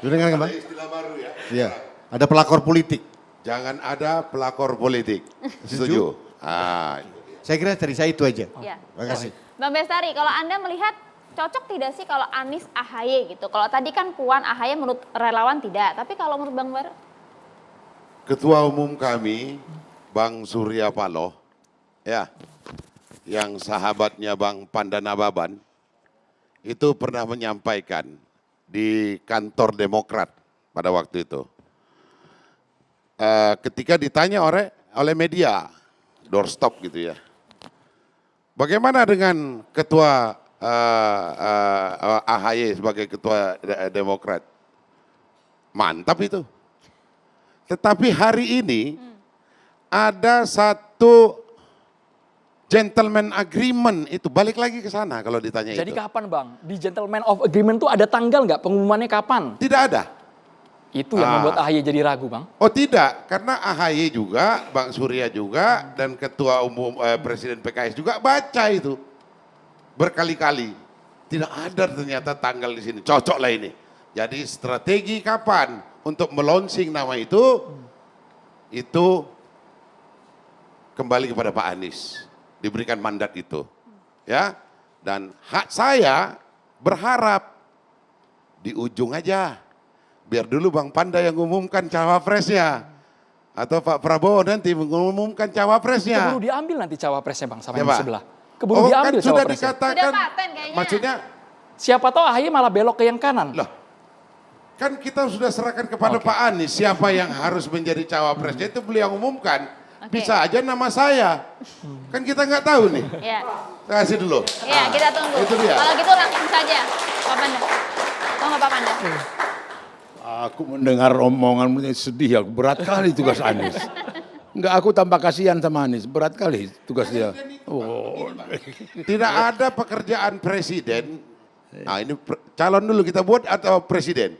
Speaker 11: Dengar kan Bang?
Speaker 4: Istilah baru ya.
Speaker 11: Iya, ada pelakor politik.
Speaker 4: Jangan ada pelakor politik. Setuju? Ah,
Speaker 11: Saya kira dari saya itu aja.
Speaker 2: Ya.
Speaker 11: Terima kasih.
Speaker 2: Bang Bestari, kalau Anda melihat cocok tidak sih kalau Anies AHY gitu? Kalau tadi kan Puan AHY menurut relawan tidak, tapi kalau menurut Bang Bar?
Speaker 4: Ketua Umum kami, Bang Surya Paloh, ya, yang sahabatnya Bang Pandana Baban, itu pernah menyampaikan di kantor Demokrat pada waktu itu. Ketika ditanya oleh media, doorstop gitu ya. Bagaimana dengan ketua AHY sebagai ketua Demokrat? Mantap itu. Tetapi hari ini ada satu gentleman agreement itu balik lagi ke sana kalau ditanya
Speaker 1: Jadi
Speaker 4: itu.
Speaker 1: kapan Bang? Di Gentleman of Agreement itu ada tanggal nggak? Pengumumannya kapan?
Speaker 4: Tidak ada.
Speaker 1: Itu yang membuat AHY jadi ragu Bang.
Speaker 4: Oh tidak, karena AHY juga, Bang Surya juga, dan Ketua Umum Presiden PKS juga baca itu berkali-kali. Tidak ada ternyata tanggal di sini, cocok lah ini. Jadi strategi kapan untuk melonsing nama itu kembali kepada Pak Anies, diberikan mandat itu. Ya, dan hak saya berharap di ujung aja. Biar dulu Bang Panda yang umumkan cawapresnya. Atau Pak Prabowo nanti mengumumkan cawapresnya.
Speaker 1: Keburu diambil nanti cawapresnya Bang sama
Speaker 4: Ya,
Speaker 1: yang di
Speaker 4: Pak.
Speaker 1: sebelah. Keburu diambil
Speaker 4: kan sudah
Speaker 1: cawapresnya.
Speaker 4: dikatakan.
Speaker 2: Sudah paten kayaknya.
Speaker 4: Maksudnya,
Speaker 1: Siapa tahu AHY malah belok ke yang kanan.
Speaker 4: loh, kan kita sudah serahkan kepada Pak Anies siapa yang harus menjadi cawapresnya, itu beliau umumkan.
Speaker 2: Oke.
Speaker 4: Bisa aja nama saya. Kan kita nggak tahu nih.
Speaker 2: Ya.
Speaker 4: Kasih dulu.
Speaker 2: Ya, kita tunggu.
Speaker 4: Itu dia.
Speaker 2: Kalau gitu langsung saja, Pak Panda. Oh nggak Pak Panda?
Speaker 9: Aku mendengar omonganmu ini sedih, aku berat kali tugas Anies. Enggak, aku tambah kasihan sama Anies, berat kali tugas dia. Oh.
Speaker 4: Tidak ada pekerjaan presiden. Nah ini calon dulu kita buat atau presiden.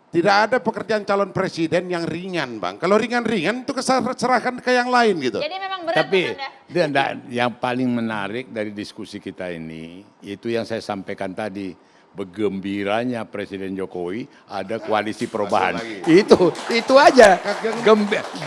Speaker 4: Tidak ada pekerjaan calon presiden yang ringan Bang. Kalau ringan-ringan itu serahkan ke yang lain gitu.
Speaker 2: Jadi memang berat
Speaker 9: Tapi
Speaker 2: Pak Panda.
Speaker 9: yang paling menarik dari diskusi kita ini, itu yang saya sampaikan tadi, bergembiranya Presiden Jokowi ada koalisi perubahan. Itu aja,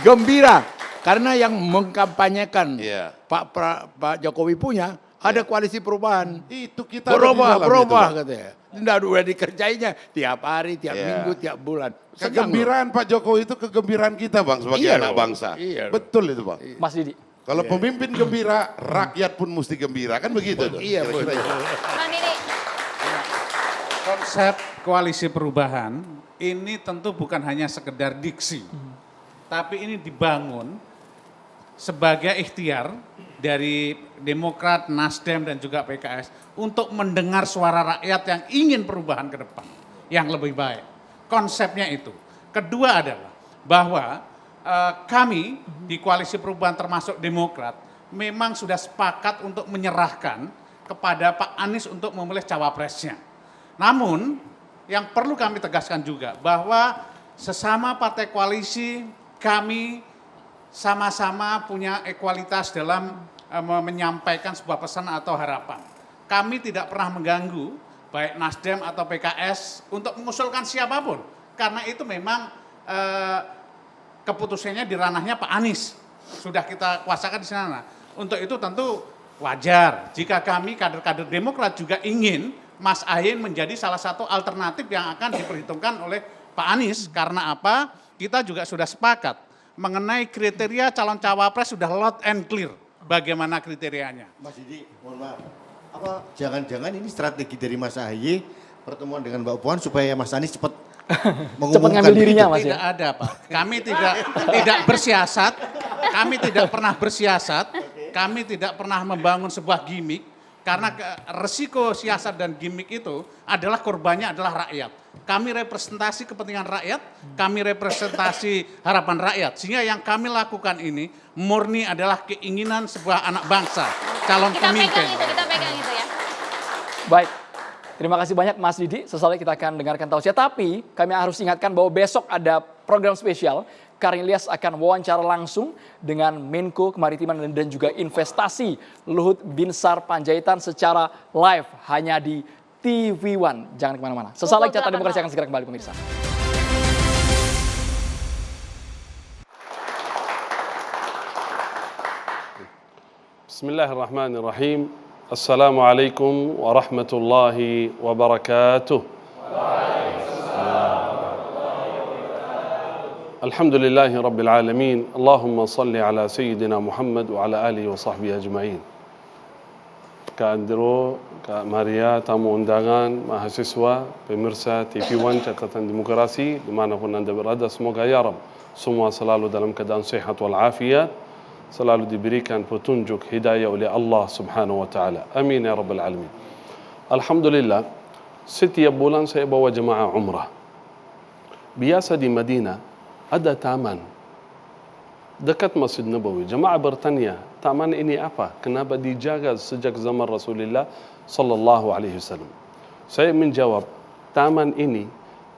Speaker 9: gembira. Karena yang mengkampanyekan Pak Jokowi punya, ada koalisi perubahan.
Speaker 4: Itu kita ada di dalam
Speaker 9: berubah
Speaker 4: itu,
Speaker 9: katanya. Tidak udah dikerjainya tiap hari, tiap minggu, tiap bulan.
Speaker 4: Kegembiraan Pak Jokowi itu kegembiraan kita Bang sebagai anak bangsa. Betul itu Bang.
Speaker 1: Mas Didi.
Speaker 4: Kalau pemimpin gembira, rakyat pun mesti gembira. Kan begitu tuh.
Speaker 9: Iya betul.
Speaker 2: Bang Didi.
Speaker 5: Konsep koalisi perubahan ini tentu bukan hanya sekedar diksi, tapi ini dibangun sebagai ikhtiar dari Demokrat, Nasdem dan juga PKS untuk mendengar suara rakyat yang ingin perubahan ke depan yang lebih baik. Konsepnya itu. Kedua adalah bahwa kami di koalisi perubahan termasuk Demokrat memang sudah sepakat untuk menyerahkan kepada Pak Anies untuk memilih cawapresnya. Namun yang perlu kami tegaskan juga bahwa sesama partai koalisi kami sama-sama punya ekualitas dalam menyampaikan sebuah pesan atau harapan. Kami tidak pernah mengganggu baik Nasdem atau PKS untuk mengusulkan siapapun. Karena itu memang keputusannya di ranahnya Pak Anies. Sudah kita kuasakan di sana. Untuk itu tentu wajar jika kami kader-kader Demokrat juga ingin Mas Ahy menjadi salah satu alternatif yang akan diperhitungkan oleh Pak Anies. Karena apa? Kita juga sudah sepakat mengenai kriteria calon cawapres sudah loud and clear. Bagaimana kriterianya?
Speaker 11: Mas Didi, mohon maaf. Apa jangan-jangan ini strategi dari Mas Ahy pertemuan dengan Mbak Puan supaya Mas Anies cepat mengumumkan
Speaker 1: ngambil dirinya Mas
Speaker 5: Tidak
Speaker 1: ya?
Speaker 5: ada Pak. Kami tidak bersiasat. Kami tidak pernah bersiasat. Kami tidak pernah membangun sebuah gimmick. Karena resiko siasat dan gimmick itu adalah korbannya adalah rakyat. Kami representasi kepentingan rakyat, kami representasi harapan rakyat. Sehingga yang kami lakukan ini murni adalah keinginan sebuah anak bangsa, calon pemimpin.
Speaker 2: Kita pegang itu ya.
Speaker 1: Baik. Terima kasih banyak Mas Didi. Sesaat kita akan dengarkan tausiah. Tapi kami harus ingatkan bahwa besok ada program spesial. Karin Ilyas akan wawancara langsung dengan Menko Kemaritiman dan juga Investasi Luhut Binsar Panjaitan secara live hanya di TV One. Jangan kemana-mana. Sesaat lagi Carta Demokrasi akan segera kembali pemirsa.
Speaker 13: Bismillahirrahmanirrahim. Assalamualaikum warahmatullahi wabarakatuh. Alhamdulillahi Rabbil Alamin. Allahumma salli ala Sayyidina Muhammad wa ala alihi wa sahbihi ajma'in. Kak Andro, Kak Maria, tamu undangan, mahasiswa, pemirsa TV One Catatan Demokrasi, dimanapun Anda berada, semoga ya Rab, semua selalu dalam keadaan sehat walafiat, selalu diberikan petunjuk hidayah oleh Allah Subhanahu wa Ta'ala. Amin ya Rabbal Alamin. Alhamdulillah, setiap bulan saya bawa jemaah umrah. Biasa di Madinah ada taman dekat Masjid Nabawi. Jemaah bertanya, taman ini apa? Kenapa dijaga sejak zaman Rasulullah sallallahu alaihi wasallam? Saya menjawab, taman ini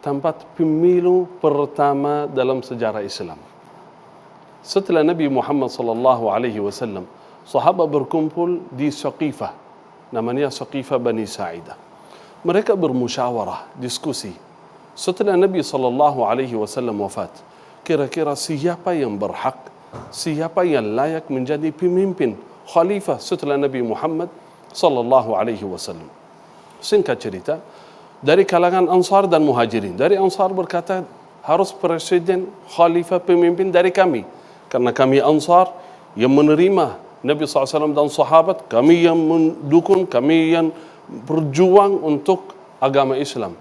Speaker 13: tempat pemilu pertama dalam sejarah Islam. Setelah Nabi Muhammad sallallahu alaihi wasallam, sahabat berkumpul di Saqifah, namanya Saqifah Bani Sa'idah. Mereka bermusyawarah, diskusi. Setelah Nabi sallallahu alaihi wasallam wafat, kira-kira siapa yang berhak siapa yang layak menjadi pemimpin khalifah setelah Nabi Muhammad sallallahu alaihi wasallam. Singkat cerita, dari kalangan Ansar dan Muhajirin. Dari Ansar berkata, harus presiden, khalifah, pemimpin dari kami. Karena kami Ansar yang menerima Nabi SAW dan sahabat, kami yang mendukung, kami yang berjuang untuk agama Islam.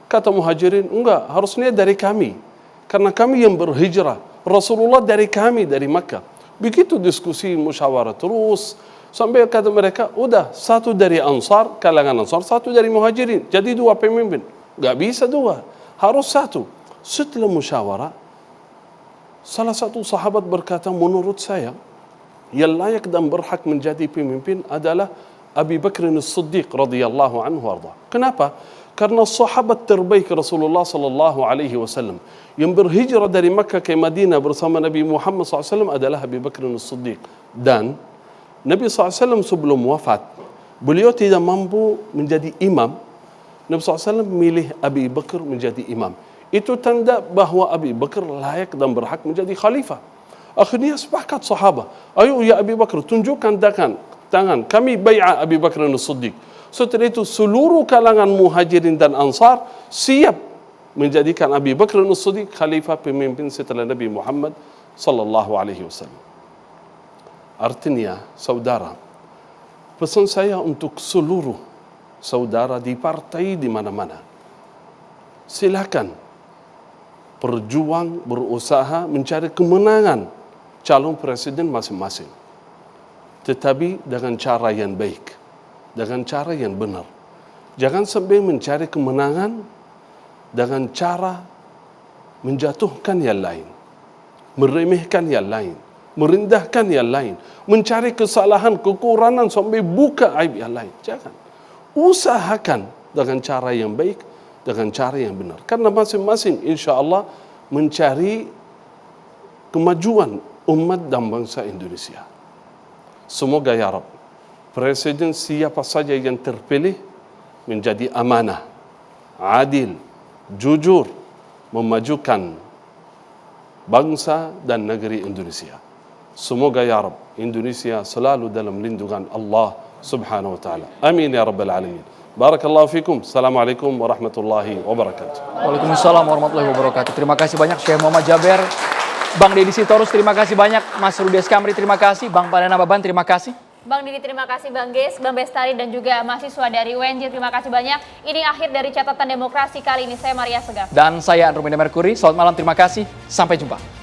Speaker 13: Kata Muhajirin, enggak, harusnya dari kami. Karena kami yang berhijrah. Rasulullah dari kami, dari Makkah. Begitu diskusi, musyawarah terus. Sampai kata mereka, udah, satu dari Ansar, kalangan Ansar, satu dari Muhajirin. Jadi dua pemimpin. Enggak bisa dua, harus satu. Setelah musyawarah, salah satu sahabat berkata, menurut saya, yang layak dan berhak menjadi pemimpin adalah Abi Bakr as-Siddiq radhiyallahu anhu arda. Kenapa? Karena sahabat terbaik Rasulullah sallallahu alaihi wasallam yang berhijrah dari Makkah ke Madinah bersama Nabi Muhammad SAW adalah Abi Bakr as-Siddiq. Dan Nabi SAW sebelum wafat, beliau tidak mampu menjadi imam. Nabi SAW milih Abi Bakr menjadi imam. Itu tanda bahwa Abi Bakr layak dan berhak menjadi khalifah. Akhirnya sepakat sahabat, ayo ya Abi Bakr, tunjukkan tangan, kami bai'ah Abi Bakr as-Siddiq. Setelah itu seluruh kalangan Muhajirin dan Ansar siap menjadikan Abi Bakr as-Siddiq khalifah, pemimpin setelah Nabi Muhammad sallallahu alaihi wasallam. Artinya, saudara, pesan saya untuk seluruh saudara di partai di mana-mana, silakan berjuang, berusaha mencari kemenangan calon presiden masing-masing. Tetapi dengan cara yang baik, dengan cara yang benar. Jangan sampai mencari kemenangan dengan cara menjatuhkan yang lain, meremehkan yang lain, merendahkan yang lain, mencari kesalahan, kekurangan sampai buka aib yang lain. Jangan. Usahakan dengan cara yang baik, dengan cara yang benar. Karena masing-masing insya Allah mencari kemajuan umat dan bangsa Indonesia. Semoga ya Rabb, presiden siapa saja yang terpilih menjadi amanah, adil, jujur, memajukan bangsa dan negeri Indonesia. Semoga ya Rabb, Indonesia selalu dalam lindungan Allah subhanahu wa ta'ala. Amin ya Rabbal Alamin. Barakallahu fikum. Assalamualaikum warahmatullahi wabarakatuh.
Speaker 1: Waalaikumsalam warahmatullahi wabarakatuh. Terima kasih banyak Syekh Muhammad Jaber. Bang Deddy Sitorus, terima kasih banyak. Mas Rudes Kamri, terima kasih. Bang Padana Baban, terima kasih.
Speaker 2: Bang Didi, terima kasih. Bang Ges, Bang Bestari, dan juga mahasiswa dari UNJ, terima kasih banyak. Ini akhir dari catatan demokrasi kali ini. Saya Maria Segaf.
Speaker 1: Dan saya Andromeda Mercury. Selamat malam, terima kasih. Sampai jumpa.